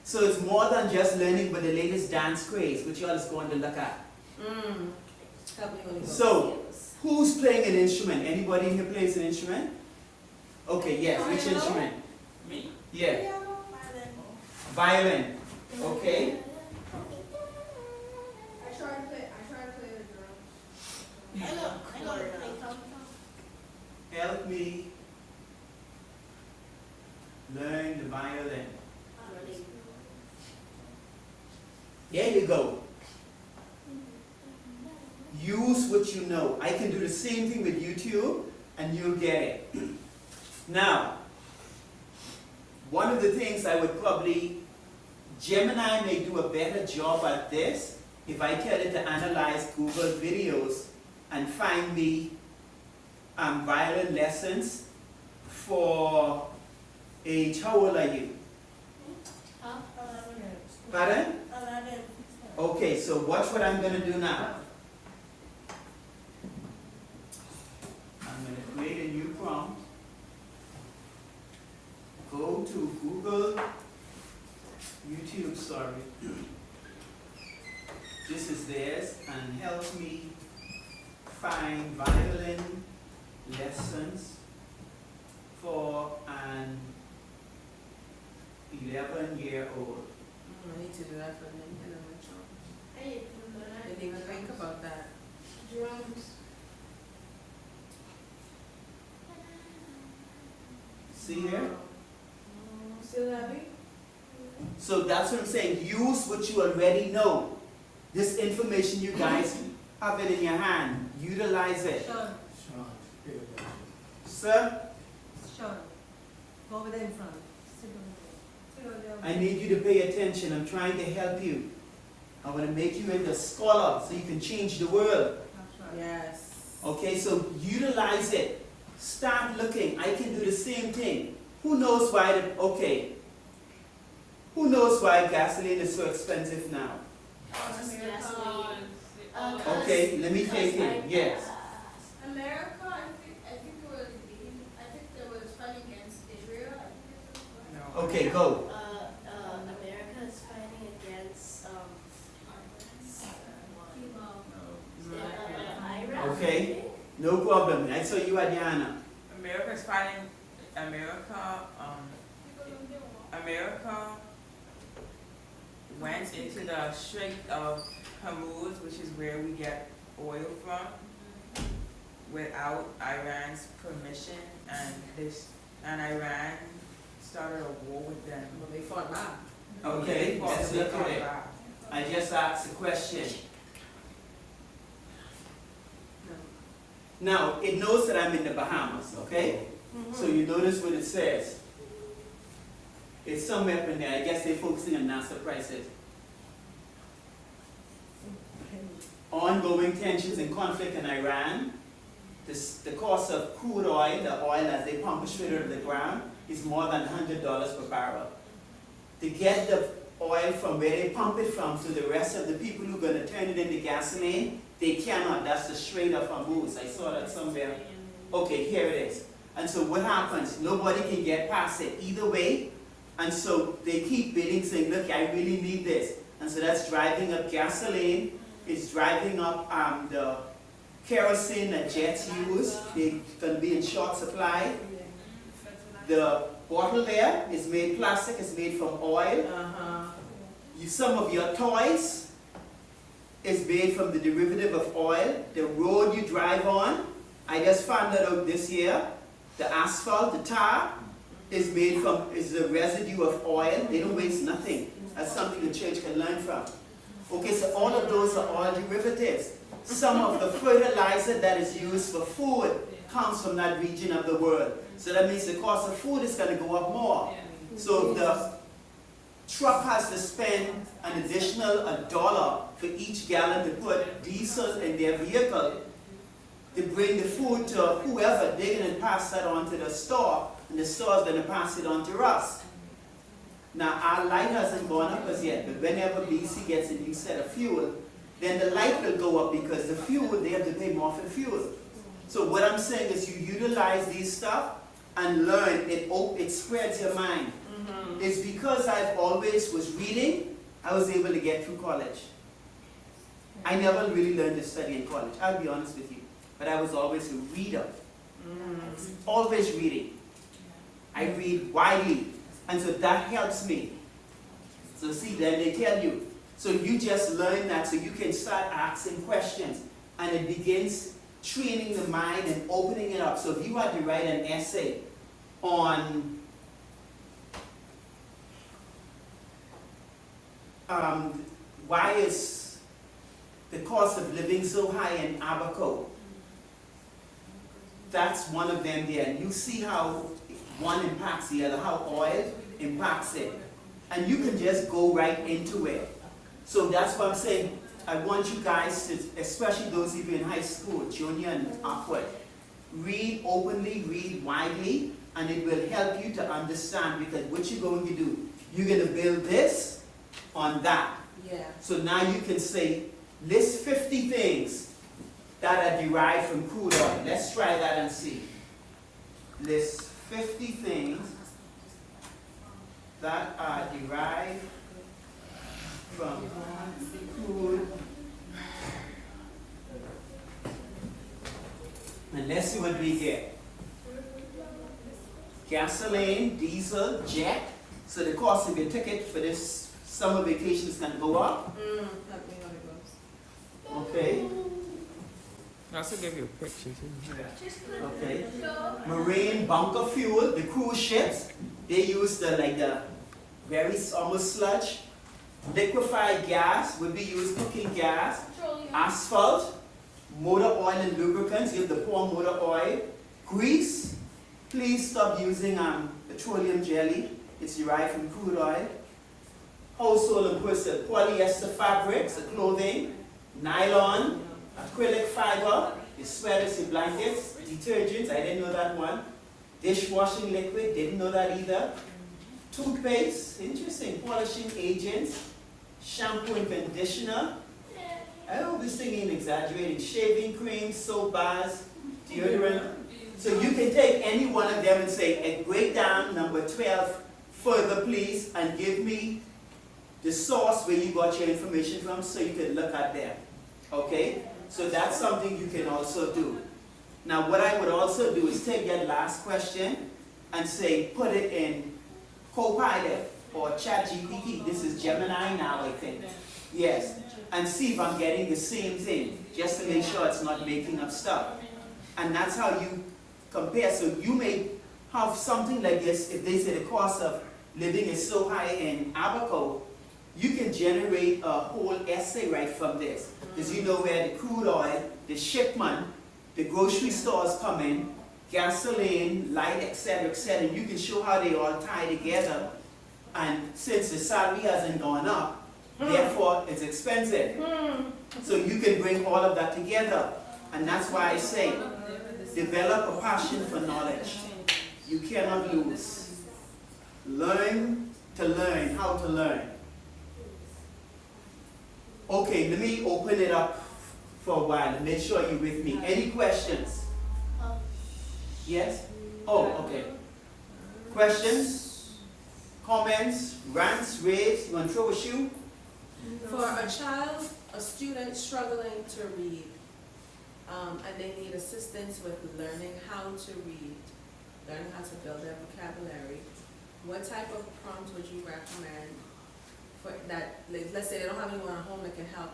So it's more than just learning about the latest dance craze, which you all is going to look at. Help me, Holy Ghost. So, who's playing an instrument? Anybody in here plays an instrument? Okay, yes. Which instrument? Me? Yeah. Violin. Okay. I tried to play the drums. I know how to play tom-tom. Help me learn the violin. There you go. Use what you know. I can do the same thing with YouTube and you'll get it. Now, one of the things I would probably, Gemini may do a better job at this if I tell it to analyze Google videos and find me violin lessons for age. How old are you? Pardon? Okay, so watch what I'm going to do now. I'm going to create a new prompt. Go to Google, YouTube, sorry. This is theirs, and help me find violin lessons for an 11-year-old. I need to do that for them. I need to learn. I didn't even think about that. Drums. See here? Still heavy? So that's what I'm saying. Use what you already know. This information, you guys have it in your hand. Utilize it. Sean, pay attention. Sir, Sean, go over there in front. I need you to pay attention. I'm trying to help you. I want to make you into a scholar so you can change the world. That's right. Yes. Okay, so utilize it. Start looking. I can do the same thing. Who knows why who knows why gasoline is so expensive now? Okay, let me take it. Yes. America, I think there was fighting against Israel. I think it was. No. Okay, go. America is fighting against Iran. Okay, no problem. I saw you, Adiana. America's fighting. America went into the Strait of Hormuz, which is where we get oil from, without Iran's permission, and Iran started a war with them. Well, they fought back. Okay, They fought- let's they look fought at it. back. I just asked a question. Now, it knows that I'm in the Bahamas, okay? So you notice what it says. It's somewhere up in there. I guess they're focusing on NASA prices. Ongoing tensions and conflict in Iran. The cost of crude oil, the oil as they pump it straight out of the ground, is more than $100 per barrel. To get the oil from where they pump it from to the rest of the people who are going to turn it into gasoline, they cannot. That's the Strait of Hormuz. I saw that somewhere. Okay, here it is. And so what happens? Nobody can get past it either way. And so they keep bidding, saying, look, I really need this. And so that's driving up gasoline. It's driving up the kerosene that jets use. They're going to be in short supply. The bottle there is made plastic. It's made from oil. Some of your toys is made from the derivative of oil. The road you drive on, I just found that out this year. The asphalt, the tar, is the residue of oil. They don't waste nothing. That's something the church can learn from. Okay, so all of those are all derivatives. Some of the fertilizer that is used for food comes from that region of the world. So that means the cost of food is going to go up more. So if the truck has to spend an additional $1 for each gallon to put diesel in their vehicle to bring the food to whoever, they're going to pass that on to the store, and the store is going to pass it on to us. Now, our light hasn't gone up as yet, but whenever BC gets a new set of fuel, then the light will go up because the fuel, they have to pay more for fuel. So what I'm saying is you utilize these stuff and learn. It spreads your mind. It's because I've always was reading, I was able to get through college. I never really learned to study in college, I'll be honest with you. But I was always a reader. Always reading. I read widely. And so that helps me. So see, then they tell you. So you just learn that so you can start asking questions. And it begins training the mind and opening it up. So if you had to write an essay on why is the cost of living so high in Abaco, that's one of them there. And you see how one impacts the other, how oil impacts it. And you can just go right into it. So that's what I'm saying. I want you guys to, especially those of you in high school, junior and upward, read openly, read widely, and it will help you to understand, because what you're going to do, you're going to build this on that. Yeah. So now you can say, list 50 things that are derived from crude oil. Let's try that and see. List 50 things that are derived from crude. And let's see what we get. Gasoline, diesel, jet. So the cost of your ticket for this summer vacation is going to go up. Okay. I also give you a picture too. Okay. Marine bunker fuel, the cruise ships, they use the very almost sludge. Liquefied gas would be used cooking gas. Asphalt, motor oil and lubricants, you have the poor motor oil. Grease, please stop using petroleum jelly. It's derived from crude oil. Household and personal polyester fabrics, the clothing. Nylon, acrylic fiber, the sweaters, the blankets. Detergents, I didn't know that one. Dishwashing liquid, didn't know that either. Toothpaste, interesting. Polishing agents. Shampoo and conditioner. I hope this thing ain't exaggerating. Shaving cream, soap bars, deodorant. So you can take any one of them and say, break down number 12 further, please, and give me the source where you got your information from so you can look at them. Okay? So that's something you can also do. Now what I would also do is take that last question and say, put it in Copilot or ChatGPT. This is Gemini now, I think. Yes. And see if I'm getting the same thing, just to make sure it's not making up stuff. And that's how you compare. So you may have something like this. If they say the cost of living is so high in Abaco, you can generate a whole essay right from this. Because you know where the crude oil, the shipment, the grocery stores come in, gasoline, light, etc., etc. And you can show how they all tie together. And since the salary hasn't gone up, therefore it's expensive. So you can bring all of that together. And that's why I say, develop a passion for knowledge. You cannot lose. Learn to learn how to learn. Okay, let me open it up for a while and make sure you're with me. Any questions? Yes? Oh, okay. Questions? Comments? Rants? Raves? You want to throw a shoe? For a child, a student struggling to read, and they need assistance with learning how to read, learning how to build their vocabulary, what type of prompt would you recommend for that? Like, let's say they don't have anyone at home that can help.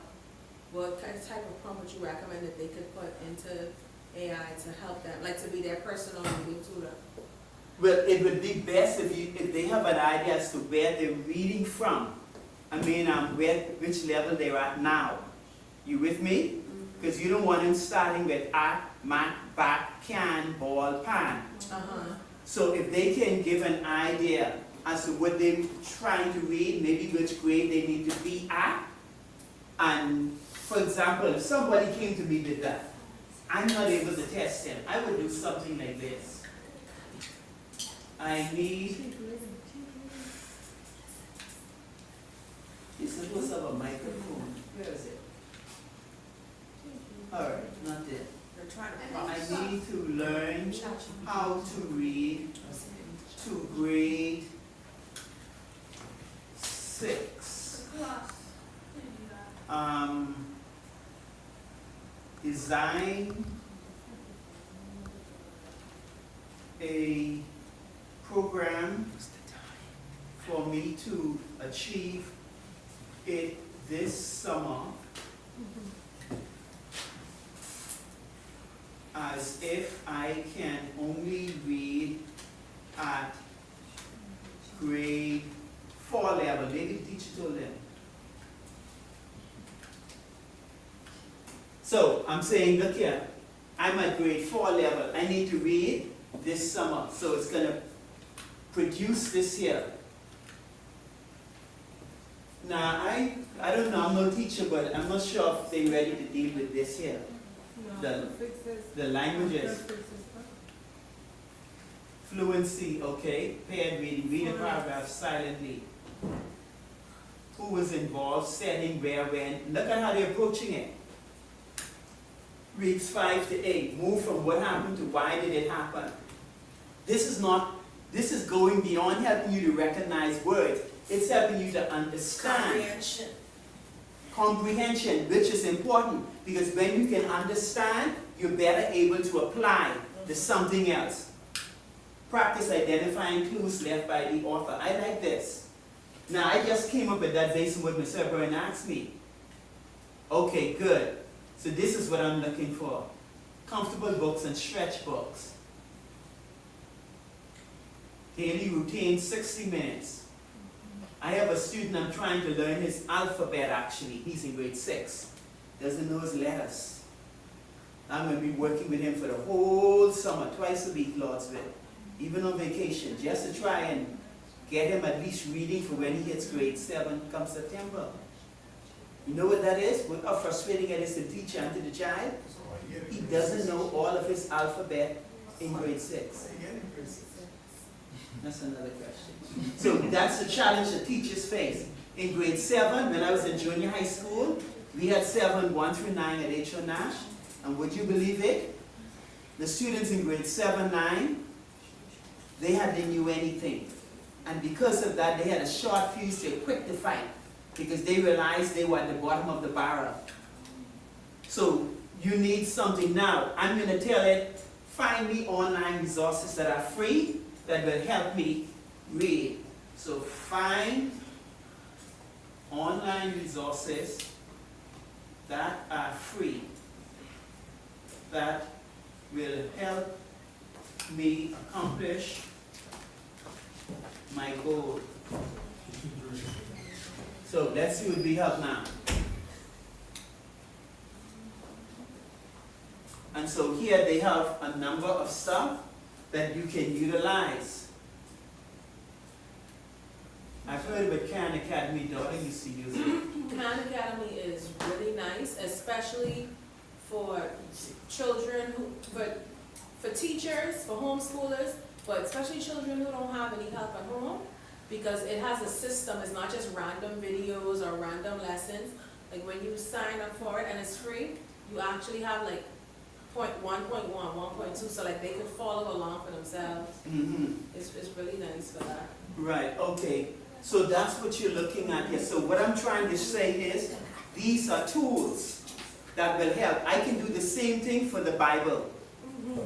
What kind of type of prompt would you recommend that they could put into AI to help them, like to be their personal reading tutor? Well, it would be best if they have an idea as to where they're reading from. I mean, which level they're at now. You with me? Because you don't want them starting with at, mat, bat, can, ball, pan. So if they can give an idea as to what they're trying to read, maybe which grade they need to be at. And for example, if somebody came to me with that, I'm not able to test them, I would do something like this. I need, you're supposed to have a microphone. Where is it? Alright, not there. They're trying to I prompt. need to learn how to read to grade 6. design a program for me to achieve it this summer as if I can only read at grade 4 level. Maybe the teacher told them. So I'm saying, look here, I'm at grade 4 level. I need to read this summer. So it's going to produce this year. Now, I don't know, I'm no teacher, but I'm not sure if they're ready to deal with this here. The languages. Fluency, okay. Paired reading, read a paragraph silently. Who was involved, setting, where, when. Look at how they're approaching it. Reads 5 to 8. Move from what happened to why did it happen. This is going beyond helping you to recognize words. It's helping you to understand. Comprehension, which is important, because when you can understand, you're better able to apply to something else. Practice identifying clues left by the author. I like this. Now, I just came up with that based on what Mr. Byrne asked me. Okay, good. So this is what I'm looking for. Comfortable books and stretch books. Daily routine, 60 minutes. I have a student, I'm trying to learn his alphabet actually. He's in grade 6. Doesn't know his letters. I'm going to be working with him for the whole summer, twice a week, Lord's will. Even on vacation, just to try and get him at least reading for when he hits grade 7 come September. You know what that is? How frustrating it is to teach and to the child? He doesn't know all of his alphabet in grade 6. That's another question. So that's the challenge that teachers face. In grade 7, when I was in junior high school, we had 7, 1 through 9 at H.O. Nash. And would you believe it? The students in grade 7, 9, they hardly knew anything. And because of that, they had a short fuse, they were quick to fight, because they realized they were at the bottom of the barrel. So you need something now. I'm going to tell it, find me online resources that are free, that will help me read. So find online resources that are free, that will help me accomplish my goal. So let's see what we have now. And so here they have a number of stuff that you can utilize. I've heard about Khan Academy, though I used to use it. Khan Academy is really nice, especially for children, for teachers, for homeschoolers, but especially children who don't have any help at home, because it has a system. It's not just random videos or random lessons. Like when you sign up for it and it's free, you actually have like point 1.1, 1.2, so like they could follow along for themselves. Mm-hmm. It's really nice for that. Right, okay. So that's what you're looking at here. So what I'm trying to say is, these are tools that will help. I can do the same thing for the Bible. Mm-hmm.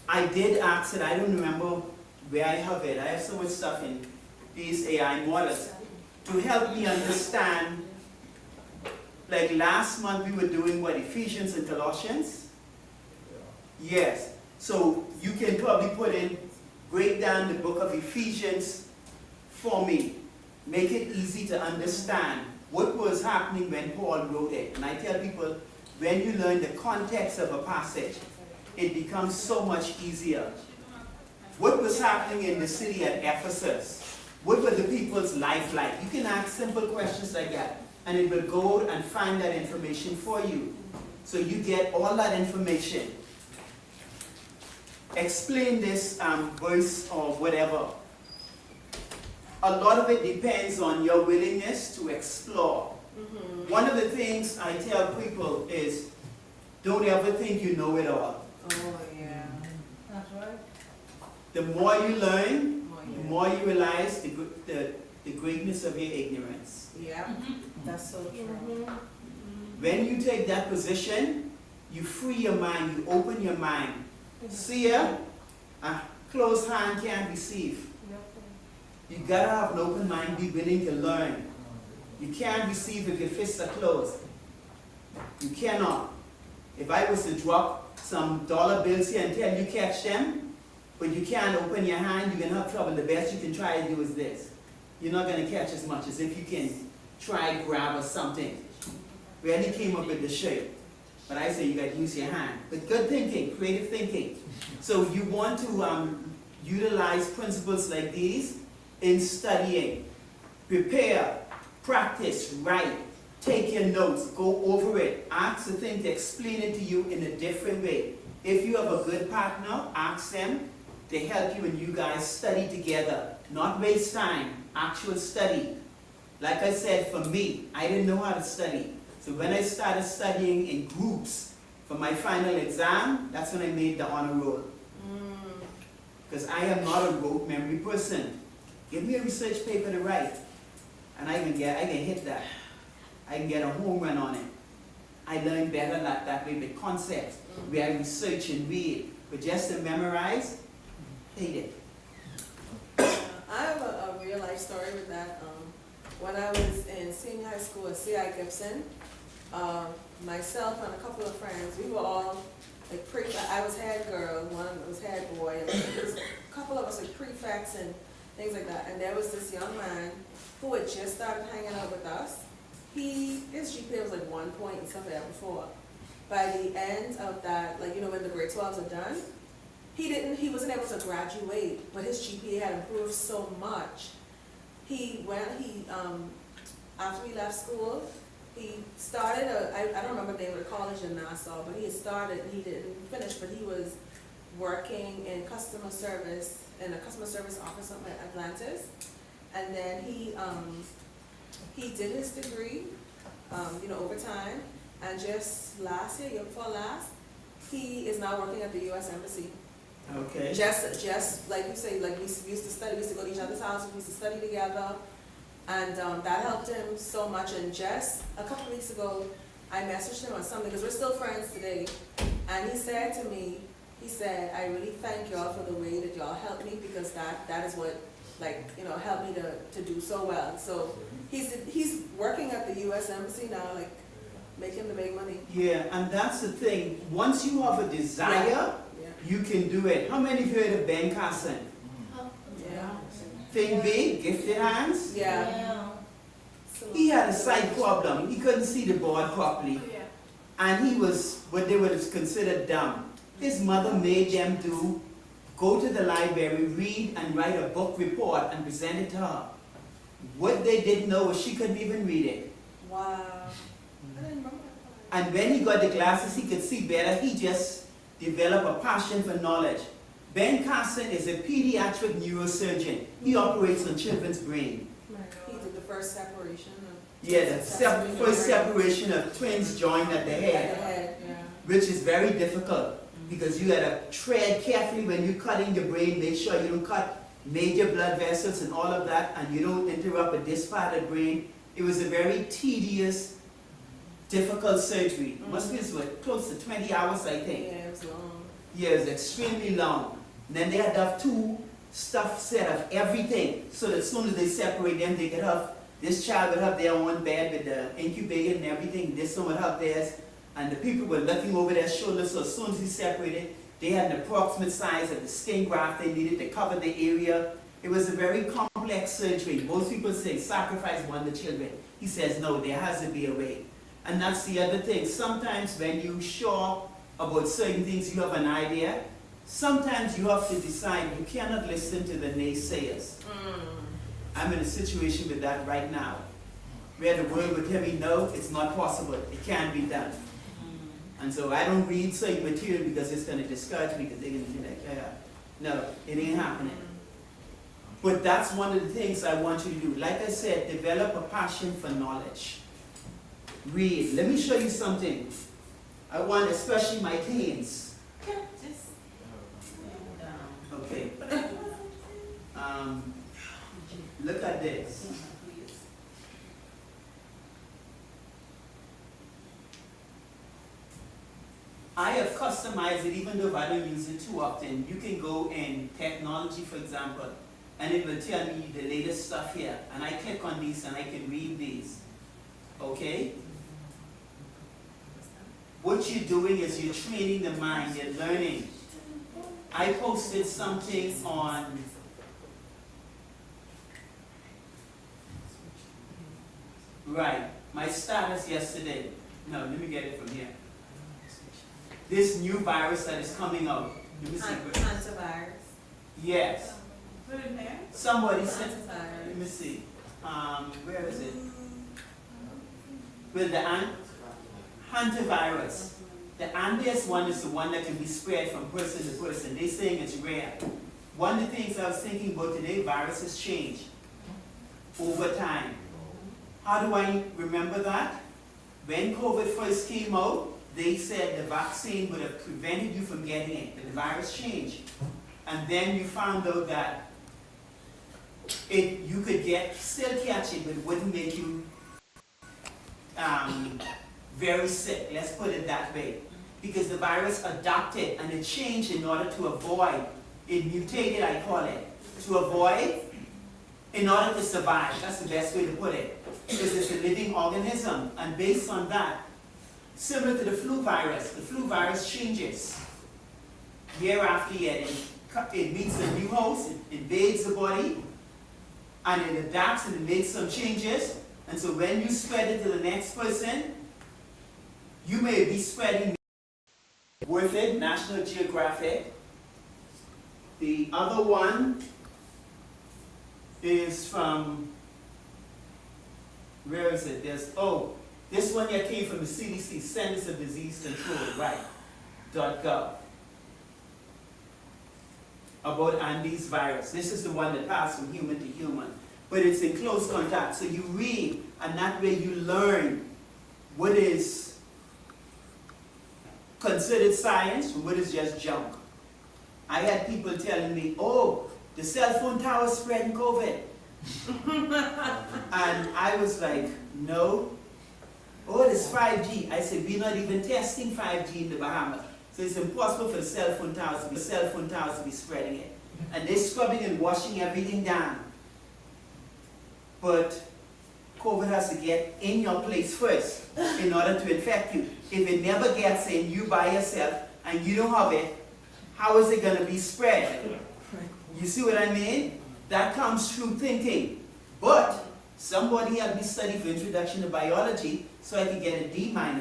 I did ask it, I don't remember where I have it. I have so much stuff in these AI models to help me understand. Like last month we were doing what, Ephesians and Colossians? Yes. So you can probably put in, break down the book of Ephesians for me. Make it easy to understand what was happening when Paul wrote it. And I tell people, when you learn the context of a passage, it becomes so much easier. What was happening in the city at Ephesus? What were the people's life like? You can ask simple questions like that, and it will go and find that information for you. So you get all that information. Explain this verse or whatever. A lot of it depends on your willingness to explore. Mm-hmm. One of the things I tell people is, don't ever think you know it all. Oh yeah. That's right. The more you learn, the more you realize the greatness of your ignorance. Yeah, that's so true. When you take that position, You free your mind, you open your mind. See ya? A closed hand can't receive. You gotta have an open mind, be willing to learn. You can't receive if your fists are closed. You cannot. If I was to drop some dollar bills here and tell you catch them, but you can't open your hand, you're gonna have trouble. The best you can try to do is this. You're not gonna catch as much as if you can try grab or something. Really came up with the shape. But I say you gotta use your hand. But good thinking, creative thinking. So you want to utilize principles like these in studying. Prepare, practice, write, take your notes, go over it, ask the thing to explain it to you in a different way. If you have a good partner, ask them to help you and you guys study together. Not waste time, actual study. Like I said, for me, I didn't know how to study. So when I started studying in groups for my final exam, that's when I made the honor roll. Because I am not a rote memory person. Give me a research paper to write, and I can hit that. I can get a home run on it. I learn better that way with concepts, where I research and read. But just to memorize, hate it. I have a real life story with that. When I was in senior high school at C.I. Gibson, myself and a couple of friends, we were all like I was head girl, one was head boy, and there was a couple of us like prefects and things like that. And there was this young man who had just started hanging out with us. His GPA was like 1 point and stuff like that before. By the end of that, like, you know, when the grade 12s are done, he wasn't able to graduate, but his GPA had improved so much. After we left school, he started I don't remember the name of the college in Nassau, but he had started, he didn't finish, but he was working in customer service, in a customer service office at Atlantis. And then he did his degree, you know, over time, and just last year before last, he is now working at the U.S. Embassy. Okay. Just like you say, like we used to study, we used to go to each other's houses, we used to study together, and that helped him so much. And just a couple of weeks ago, I messaged him on something, because we're still friends today, and he said to me, he said, I really thank y'all for the way that y'all helped me, because that is what, like, you know, helped me to do so well. So he's working at the U.S. Embassy now, like, making the big money. Yeah, and that's the thing. Once you have a desire, you can do it. How many of you heard of Ben Carson? Yeah. Think big, gifted hands? Yeah. He had a sight problem. He couldn't see the board properly. And he was what they would have considered dumb. His mother made them go to the library, read and write a book report and present it to her. What they didn't know was she couldn't even read it. Wow. I didn't remember that. And when he got the glasses, he could see better. He just developed a passion for knowledge. Ben Carson is a pediatric neurosurgeon. He operates on children's brain. He did the first separation. Yeah, the first separation of twins joined at the head, which is very difficult because you gotta tread carefully when you're cutting the brain, make sure you don't cut major blood vessels and all of that, and you don't interrupt with this part of the brain. It was a very tedious, difficult surgery. Must be close to 20 hours, I think. Yeah, it was long. Yeah, it was extremely long. And then they had to have two stuff set of everything, so that as soon as they separate them, they could have, this child would have their own bed with the incubator and everything, this one would have theirs, and the people were looking over their shoulders, so as soon as he separated, they had an approximate size of the skin graft they needed to cover the area. It was a very complex surgery. Most people say sacrifice one of the children. He says no, there has to be a way. And that's the other thing. Sometimes when you're sure about certain things, you have an idea. Sometimes you have to decide. You cannot listen to the naysayers. I'm in a situation with that right now, where the world would tell me, no, it's not possible. It can't be done. And so I don't read certain material because it's going to discourage me, because they're going to be like, yeah, no, it ain't happening. But that's one of the things I want you to do. Like I said, develop a passion for knowledge. Read. Let me show you something. I want especially my teens. Okay. Look at this. I have customized it even though I don't use it too often. You can go in technology, for example, and it will tell me the latest stuff here. And I click on these and I can read these. Okay? What you're doing is you're training the mind, you're learning. I posted something on my status yesterday. No, let me get it from here. This new virus that is coming out. Let me see. Hantavirus. Yes. Put it there. Somebody sent. Hantavirus. Let me see. Where is it? With the hantavirus. The handiest one is the one that can be spread from person to person. They're saying it's rare. One of the things I was thinking about today, viruses change over time. How do I remember that? When COVID first came out, they said the vaccine would have prevented you from getting it, but the virus changed. And then you found out that you could still catch it, but it wouldn't make you very sick, let's put it that way. Because the virus adapted and it changed in order to avoid, it mutated, I call it, to avoid, in order to survive. That's the best way to put it. Because it's a living organism, and based on that, similar to the flu virus changes year after year. It meets a new host, it invades the body, and it adapts and it makes some changes. And so when you spread it to the next person, you may be spreading with it, National Geographic. The other one is from, where is it? This one here came from the CDC, Centers of Disease Control, right, .gov. About Andes virus. This is the one that passed from human to human. But it's in close contact. So you read, and that way you learn what is considered science and what is just junk. I had people telling me, oh, the cell phone tower spreading COVID. And I was like, no. Oh, it's 5G. I said, we're not even testing 5G in the Bahamas. So it's impossible for the cell phone towers to be spreading it. And they're scrubbing and washing everything down. But COVID has to get in your place first in order to infect you. If it never gets in, you by yourself, and you don't have it, how is it going to be spread? You see what I mean? That comes through thinking. But somebody had me study for introduction to biology, so I could get a D-. I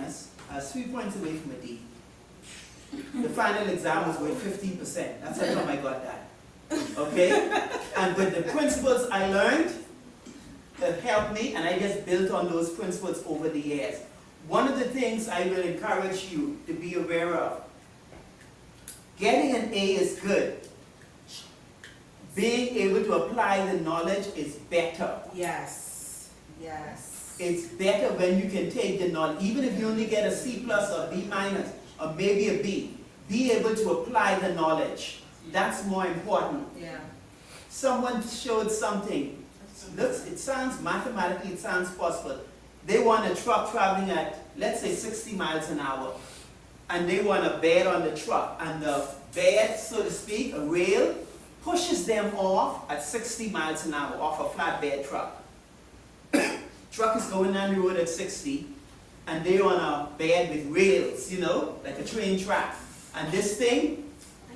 was 3 points away from a D. The final exam was with 15%. That's how come I got that. Okay? And with the principles I learned that helped me, and I just built on those principles over the years. One of the things I will encourage you to be aware of, getting an A is good. Being able to apply the knowledge is better. Yes. Yes. It's better when you can take the knowledge, even if you only get a C+ or B-, or maybe a B. Be able to apply the knowledge. That's more important. Yeah. Someone showed something. Looks, it sounds mathematically, it sounds possible. They want a truck traveling at, let's say, 60 miles an hour. And they want a bed on the truck. And the bed, so to speak, a rail, pushes them off at 60 miles an hour off a flatbed truck. Truck is going down the road at 60, and they're on a bed with rails, you know, like a train track. And this thing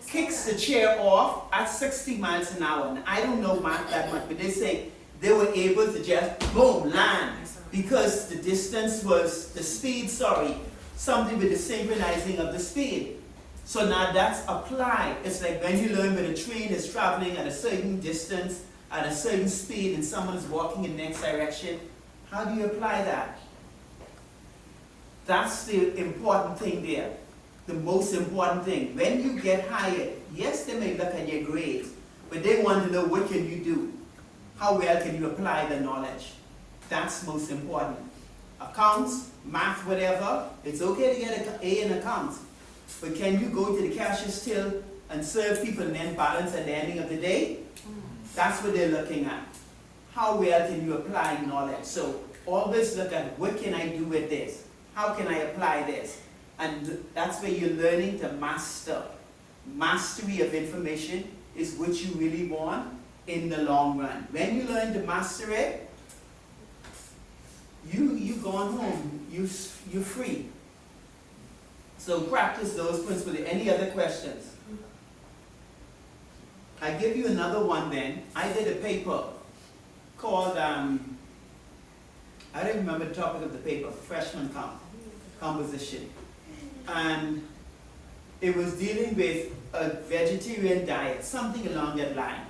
kicks the chair off at 60 miles an hour. And I don't know math that much, but they say they were able to just, boom, land. Because the distance was, the speed, something with the synchronizing of the speed. So now that's applied. It's like when you learn when a train is traveling at a certain distance, at a certain speed, and someone is walking in the next direction. How do you apply that? That's the important thing there. The most important thing. When you get hired, yes, they may look at your grades, but they want to know what can you do? How well can you apply the knowledge? That's most important. Accounts, math, whatever, it's okay to get an A in accounts, but can you go to the cashier's till and serve people and then balance at the ending of the day? That's what they're looking at. How well can you apply knowledge? So always look at what can I do with this? How can I apply this? And that's where you're learning to master. Mastery of information is what you really want in the long run. When you learn to master it, you gone home, you're free. So practice those principles. Any other questions? I give you another one then. I did a paper called, I don't remember the topic of the paper, freshman composition. And it was dealing with a vegetarian diet, something along that line.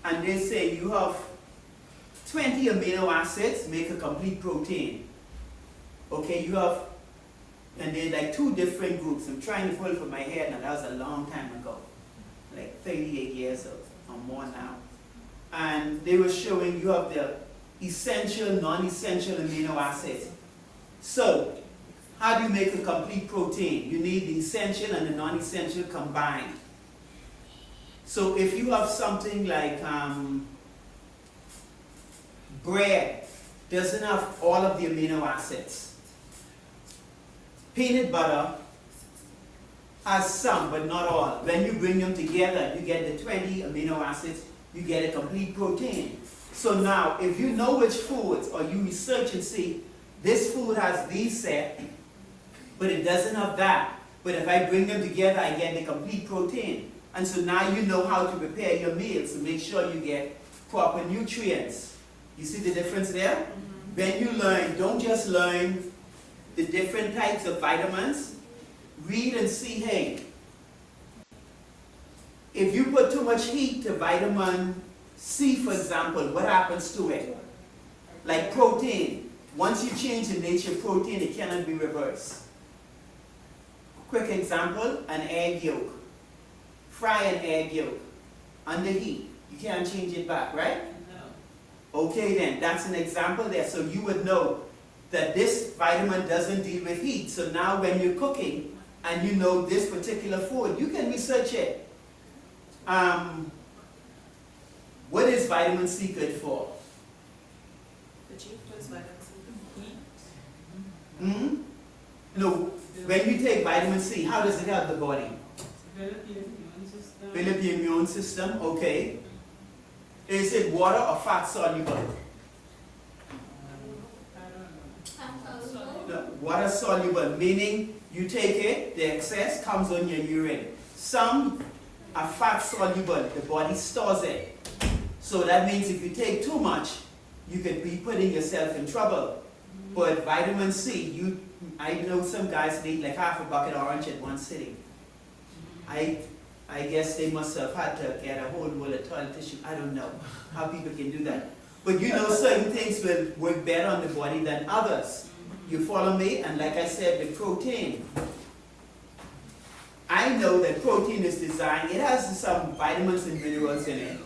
And they say you have 20 amino acids make a complete protein. Okay, you have, and they're like 2 different groups. I'm trying to pull from my head now, that was a long time ago. Like 38 years or more now. And they were showing you have the essential, non-essential amino acids. So, how do you make a complete protein? You need the essential and the non-essential combined. So if you have something like bread, doesn't have all of the amino acids. Peanut butter has some, but not all. When you bring them together, you get the 20 amino acids, you get a complete protein. So now, if you know which foods, or you research and see, this food has these set, but it doesn't have that. But if I bring them together, I get the complete protein. And so now you know how to prepare your meals to make sure you get proper nutrients. You see the difference there? Mm-hmm. When you learn, don't just learn the different types of vitamins. Read and see, hey, if you put too much heat to vitamin C, for example, what happens to it? Like protein. Once you change the nature of protein, it cannot be reversed. Quick example, an egg yolk. Fry an egg yolk under heat. You can't change it back, right? No. Okay then, that's an example there. So you would know that this vitamin doesn't deal with heat. So now when you're cooking and you know this particular food, you can research it. What is vitamin C good for? The chief was vitamin C. Hmm? No, when you take vitamin C, how does it help the body? Develop your immune system. Develop your immune system, okay. Is it water or fat soluble? No, water soluble, meaning you take it, the excess comes on your urine. Some are fat soluble, the body stores it. So that means if you take too much, you could be putting yourself in trouble. But vitamin C, I know some guys that eat like half a bucket of orange at one sitting. I guess they must have had to get a whole roll of toilet tissue. I don't know how people can do that. But you know certain things will work better on the body than others. You follow me? And like I said, with protein, I know that protein is designed, it has some vitamins and minerals in it,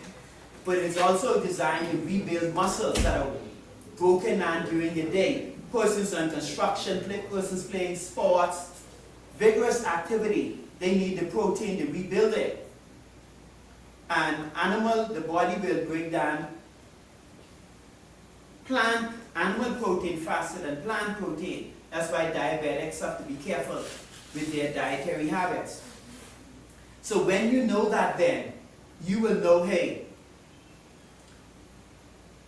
but it's also designed to rebuild muscles that are broken down during the day. Persons on construction, persons playing sports, vigorous activity, they need the protein to rebuild it. And the body will break down animal protein faster than plant protein. That's why diabetics have to be careful with their dietary habits. So when you know that, then you will know, hey,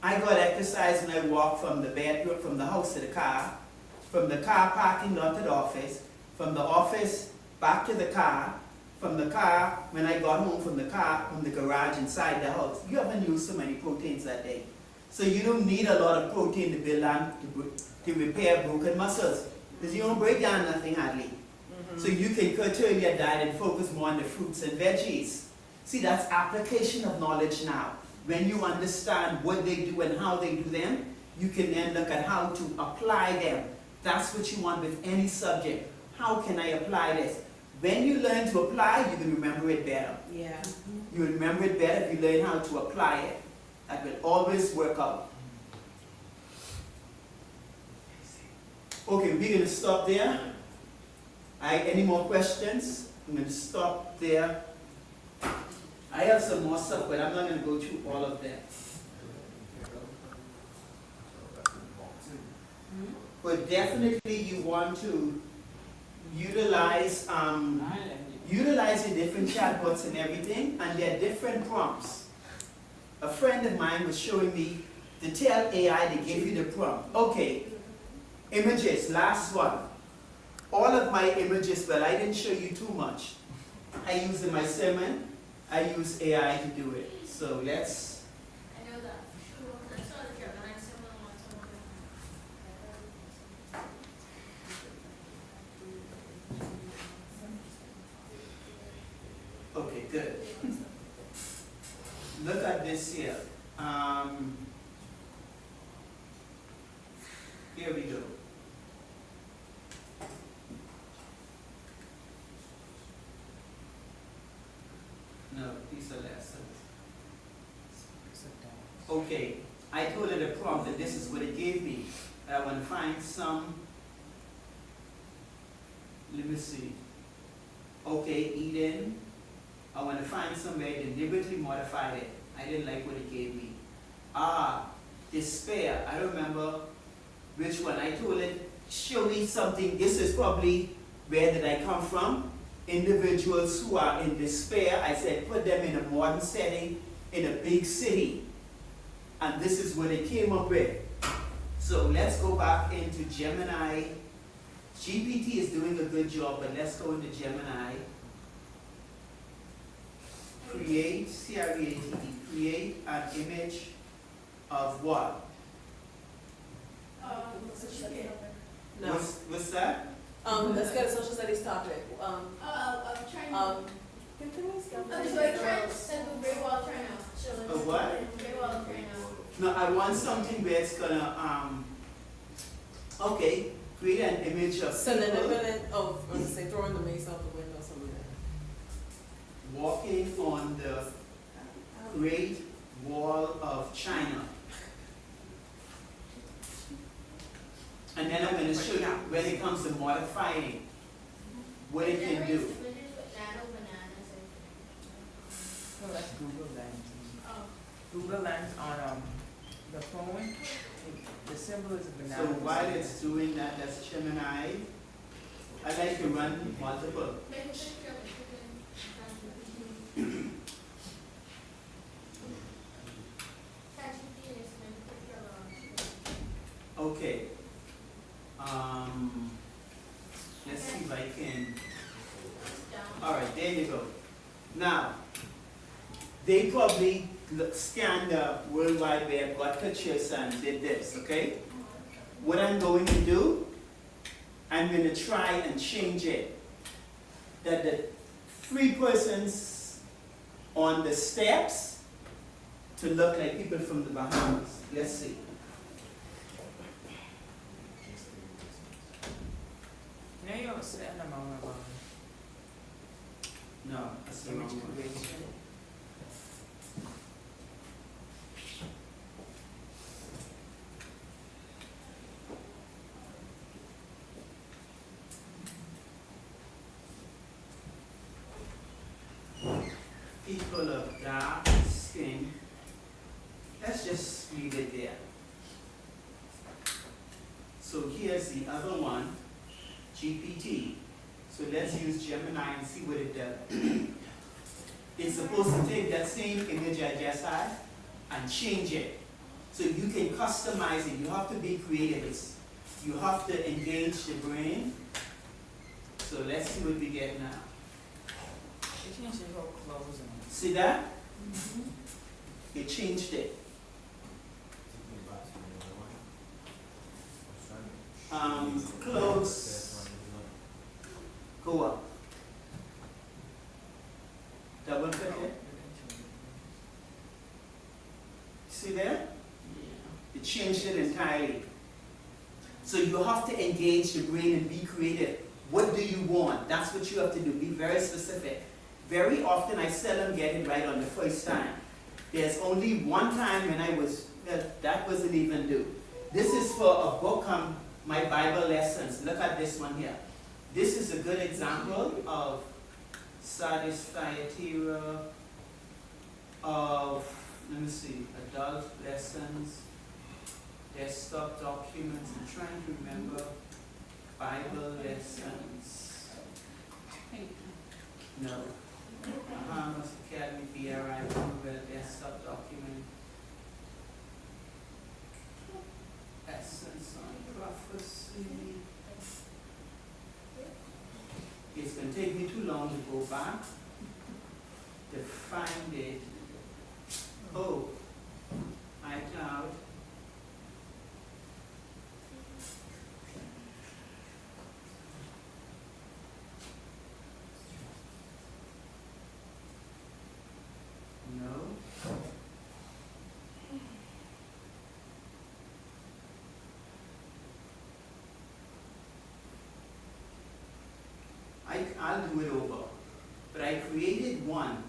I got exercise when I walk from the bedroom, from the house to the car, from the car parking lot to the office, from the office back to the car, from the car when I got home from the car, from the garage inside the house. You haven't used so many proteins that day. So you don't need a lot of protein to build on, to repair broken muscles, because you don't break down nothing hardly. Mm-hmm. So you can curtail your diet and focus more on the fruits and veggies. See, that's application of knowledge now. When you understand what they do and how they do them, you can then look at how to apply them. That's what you want with any subject. How can I apply this? When you learn to apply, you can remember it better. Yeah. You will remember it better if you learn how to apply it. That will always work out. Okay, we're going to stop there. Any more questions? I'm going to stop there. I have some more stuff, but I'm not going to go through all of them. But definitely you want to utilize utilizing different chatbots and everything, and there are different prompts. A friend of mine was showing me to tell AI to give you the prompt. Okay, images, last one. All of my images, well, I didn't show you too much. I use in my sermon, I use AI to do it. So let's, I know that for sure. I saw the Gemini similar one. okay, good. Look at this here. Here we go. No, these are lessons. Okay, I told it a prompt and this is what it gave me. I want to find some, let me see. Okay, Eden, I want to find somewhere, deliberately modified it. I didn't like what it gave me. Despair, I don't remember which one. I told it, show me something, this is probably where did I come from. Individuals who are in despair, I said put them in a modern setting, in a big city. And this is what it came up with. So let's go back into Gemini. GPT is doing a good job, but let's go into Gemini. Create, C-R-E-A-T-E, create an image of what? No. What's that? Let's get a social studies topic. I'm trying to. Can we stop? I'm just like trying to send a Great Wall trying out. So let's A what? Great Wall trying out. No, I want something where it's gonna, okay, create an image of So then they're people gonna, I was gonna say throwing the mace out the window, something like that. walking on the Great Wall of China. And then I'm going to show you when it comes to modifying what it can do. So that's Google Lens. Oh. Google Lens on the phone, the symbol is a banana. So while it's doing that, that's Gemini. I like to run multiple. Make a picture of it. Okay. Let's see if I can. All right, there you go. Now, they probably scanned the World Wide Web, got pictures, and did this. Okay. What I'm going to do, I'm going to try and change it. That the 3 persons on the steps to look like people from the Bahamas. Let's see. Now you're setting them on about No, that's the wrong image one. creation. People of dark skin. Let's just leave it there. So here's the other one, GPT. So let's use Gemini and see what it does. It's supposed to take that same image I just had and change it. So you can customize it. You have to be creative. You have to engage the brain. So let's see what we get now. They changed the whole clothes and See that? It changed it. Close. Go up. Double click it. See there? It changed it entirely. So you have to engage the brain and be creative. What do you want? That's what you have to do. Be very specific. Very often I seldom get it right on the first time. There's only one time when I was, that wasn't even due. This is for a book on my Bible lessons. Look at this one here. This is a good example of Satisfiatira of, let me see, adult lessons, desktop documents. I'm trying to remember Bible lessons. No. Bahamas Academy BRI Commonwealth desktop document. Essence on prophecy. It's going to take me too long to go back to find it. Oh, iCloud. No. I'll do it over. But I created one.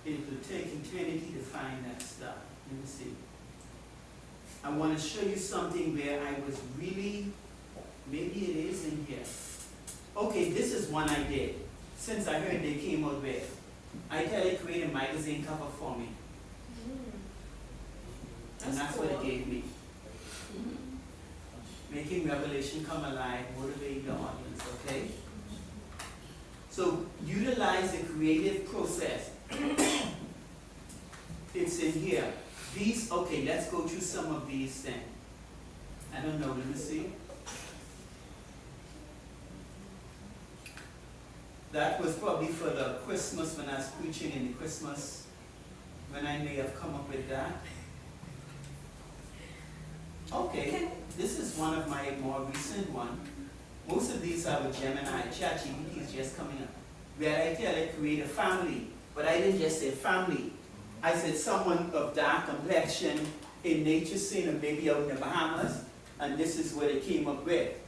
It will take eternity to find that stuff. Let me see. I want to show you something where I was really, maybe it is in here. Okay, this is one I did. Since I heard they came out with, I tell it create a magazine cover for me. And that's what it gave me. Making Revelation come alive, motivate your audience, okay? So utilize the creative process. It's in here. These, okay, let's go through some of these then. I don't know, let me see. That was probably for the Christmas when I was preaching in the Christmas, when I may have come up with that. Okay, this is one of my more recent one. Most of these are with Gemini. ChatGPT is just coming up. Where I tell it create a family, but I didn't just say family. I said someone of dark complexion in nature scene or maybe out in the Bahamas, and this is what it came up with.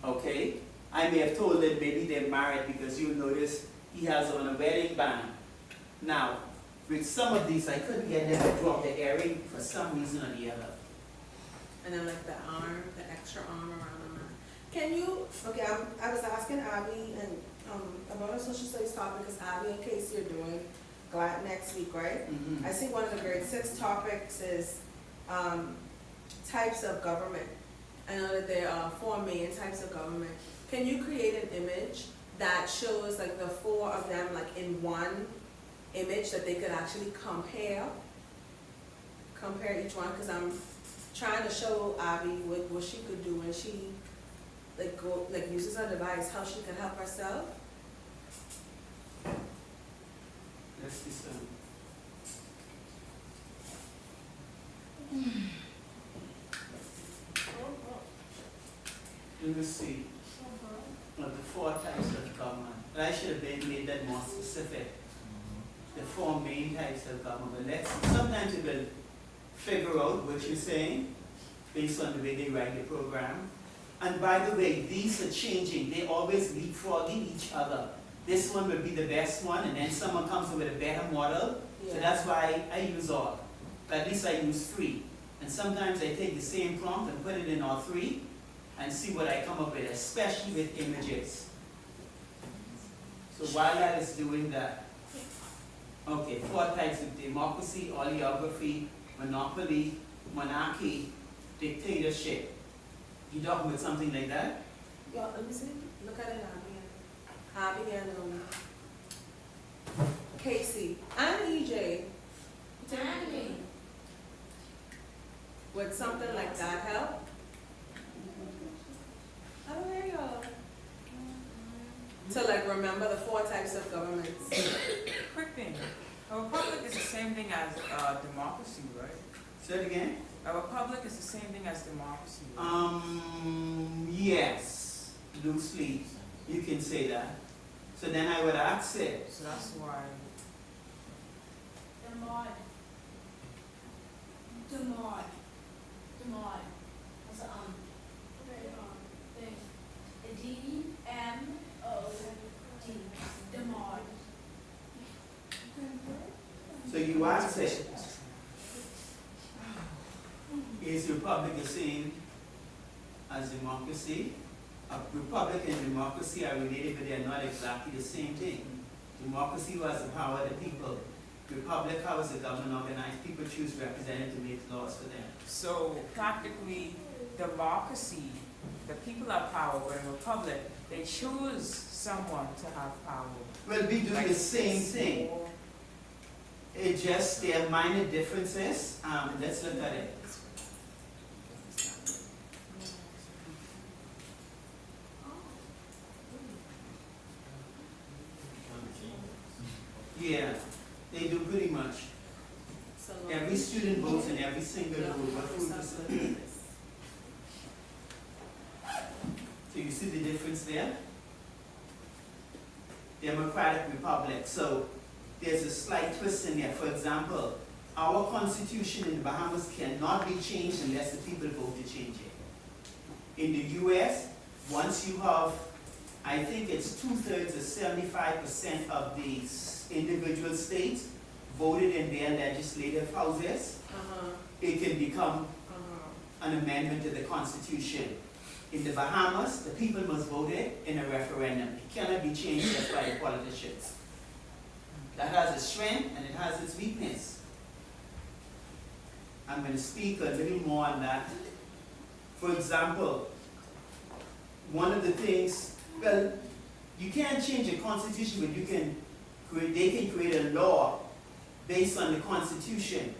Okay? I may have told them maybe they're married because you'll notice he has on a wedding band. Now, with some of these, I couldn't get them to drop the earring for some reason or the other. And then like the arm, the extra arm around the arm. Can you, okay, I was asking Abby and about a social studies topic because Abby and Casey are doing GLAD next week, right? Mm-hmm. I see one of the grade 6 topics is types of government. I know that there are 4 main types of government. Can you create an image that shows like the 4 of them like in one image that they could actually compare each one? Because I'm trying to show Abby what she could do when she uses her device, how she can help herself. Let's see some. Let me see. Of the 4 types of government. And I should have made that more specific. The 4 main types of government. But let's sometimes you will figure out what you're saying based on the way they write the program. And by the way, these are changing. They always leapfrogging each other. This one will be the best one, and then someone comes up with a better model. Yeah. So that's why I use all. But at least I use 3. And sometimes I take the same prompt and put it in all 3 and see what I come up with, especially with images. So while that is doing that, okay, 4 types of democracy, oligarchy, monopoly, monarchy, dictatorship. You talking about something like that? Yeah, let me see. Look at it, Abby and Casey and EJ. Annie. Would something like that help? I don't hear y'all. To like remember the 4 types of governments. Quick thing. A republic is the same thing as democracy, right? Say it again? A republic is the same thing as democracy, right? Yes, loosely, you can say that. So then I would ask it. So that's why. Demod. That's thing. D-M-O-D. Demod. So you ask it, is republic the same as democracy? A republic and democracy are related, but they are not exactly the same thing. Democracy was the power of the people. Republic, how is the government organized? People choose representatives to make laws for them. So practically, democracy the people have power, but in a republic, they choose someone to have power. Well, we do Like the same it's thing. more- It just, there are minor differences. Let's look at it. Yeah, they do pretty much. So Every student votes in every single room. What food is it? So you see the difference there? Democratic Republic. So there's a slight twist in there. For example, our constitution in the Bahamas cannot be changed unless the people vote to change it. In the US, once you have, I think it's 2/3 or 75% of the individual states voted in their legislative houses, it can become an amendment to the Constitution. In the Bahamas, the people must vote it in a referendum. It cannot be changed just by the politicians. That has its strength and it has its weakness. I'm going to speak a little more on that. For example, one of the things, well, you can't change a constitution, but you can they can create a law based on the Constitution.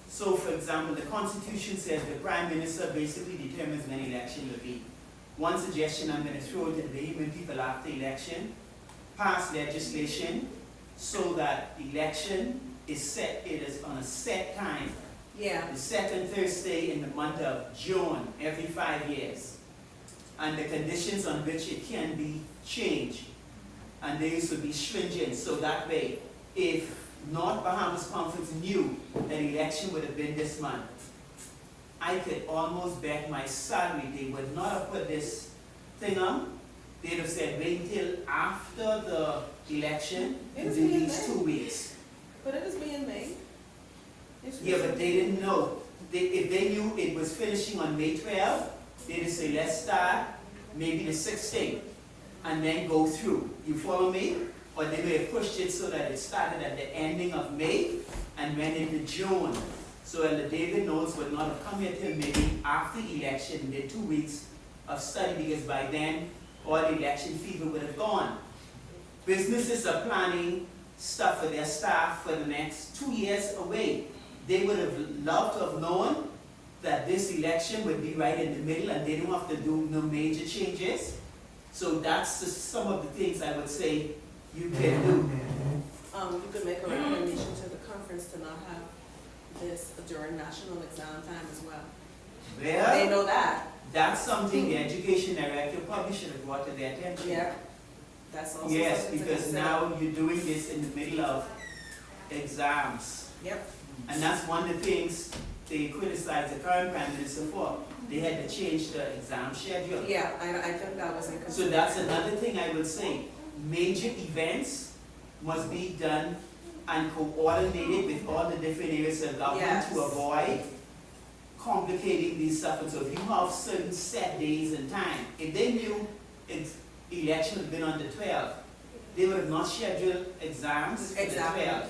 So, for example, the Constitution says the Prime Minister basically determines when election will be. One suggestion I'm going to throw to the Bahamian people after election, pass legislation so that election is set, it is on a set time. Yeah. The second Thursday in the month of June every 5 years. And the conditions on which it can be changed. And they used to be stringent, so that way, if North Bahamas Conference knew that election would have been this month, I could almost bet my salary they would not have put this thing on. They'd have said, wait until after the election, It in is being these made. 2 weeks. But it is being made. Yeah, but they didn't know. If they knew it was finishing on May 12th, they'd say, let's start maybe the 16th and then go through. You follow me? Or they may have pushed it so that it started at the ending of May and went into June. So the David Notes would not have come here till maybe after election, did 2 weeks of study, because by then all the election fever would have gone. Businesses are planning stuff for their staff for the next 2 years away. They would have loved to have known that this election would be right in the middle and they don't have to do no major changes. So that's just some of the things I would say you can do. You could make a recommendation to the conference to not have this during national exam time as well. They Well, know that. that's something the education director probably should have brought to their attention. Yeah. That's also Yes, something to because consider. now you're doing this in the middle of exams. Yep. And that's one of the things they criticized the current prime minister for. They had to change the exam schedule. Yeah, I think that was in So consideration. that's another thing I would say. Major events must be done and coordinated with all the different areas of government to Yes. avoid complicating these stuff. And so if you have certain set days and time, if they knew election had been on the 12th, they would have not scheduled exams for the Exactly. 12th.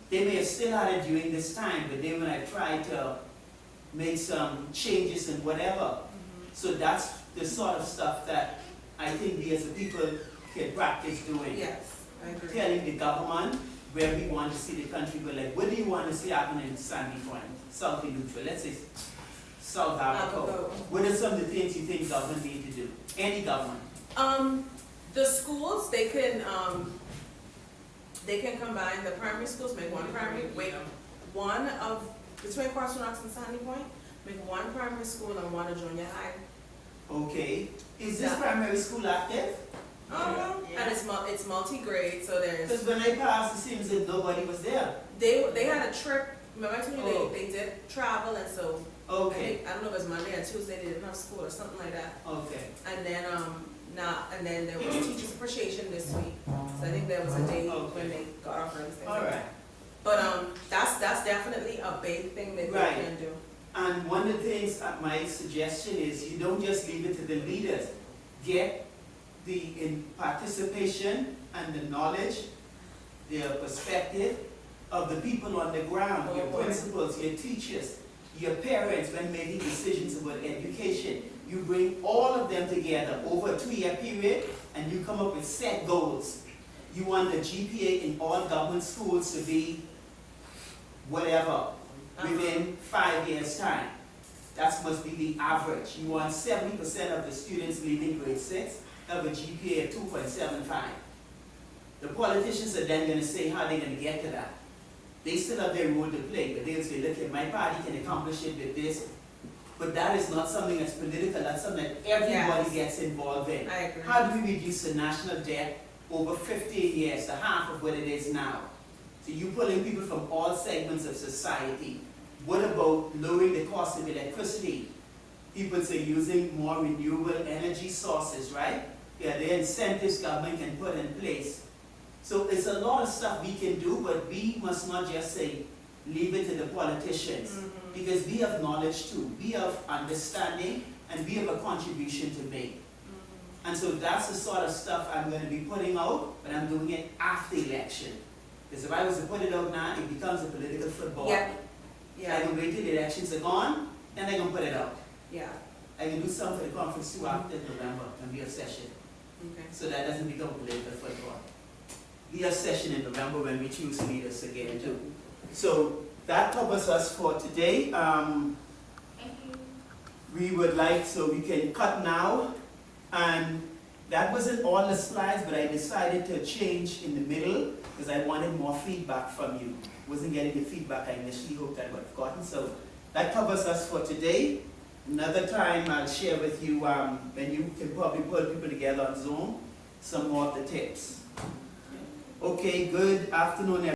They may have still had it during this time, but they would have tried to make some changes and whatever. So that's the sort of stuff that I think we as a people can practice doing. Yes, I agree. Telling the government where we want to see the country go. Like, what do you want to see happen in Sandy Point, South Neutral, let's say South Africa? What are some of the things you think government need to do? Any government? The schools, they can combine the primary schools, make one primary, one of, between Crossing Rocks and Sandy Point, make one primary school and one a junior high. Okay. Is this Yeah. primary school active? And it's multi-grade, so there's, Because when I passed, it seems that nobody was there. they had a trip, remember I told you Oh. they did travel, and so, I Okay, think, I don't know if it was Monday or Tuesday, they didn't have school or something like that. okay. And then, and then there was teachers appreciation this week, so I think there was a day when they got off early, things All like right. that. But, that's definitely a big thing that they Right. can do. And one of the things, my suggestion is you don't just leave it to the leaders. Get the participation and the knowledge, the perspective of the people on the ground, your Oh, boy. principals, your teachers. your parents, when making decisions about education, you bring all of them together over a 2-year period and you come up with set goals. You want the GPA in all government schools to be whatever within 5 years' time. That must be the average. You want 70% of the students leaving grade 6 have a GPA of 2.75. The politicians are then going to say how they're going to get to that. They still have their role to play, but they'll say, look, my party can accomplish it with this. But that is not something that's political, that's something that everybody gets involved in. I agree. How do we reduce the national debt over 15 years, to half of what it is now? So you pull in people from all segments of society. What about lowering the cost of electricity? People say using more renewable energy sources, right? Yeah, the incentives government can put in place. So it's a lot of stuff we can do, but we must not just say, leave it to the politicians. Because we have knowledge too, we have understanding, and we have a contribution to make. And so that's the sort of stuff I'm going to be putting out, but I'm doing it after election. Because if I was to put it out now, it becomes a political football. I can wait till the elections are gone, then I can put it out. I can do something for the conference too after November, and we have session. So that doesn't become a political football. We have session in November when we choose leaders again too. So that covers us for today. Thank you. We would like, so we can cut now. And that wasn't all the slides, but I decided to change in the middle because I wanted more feedback from you. Wasn't getting the feedback I initially hoped I would have gotten. So that covers us for today. Another time I'll share with you, when you can probably put people together on Zoom, some more of the tips. Okay, good afternoon, everyone.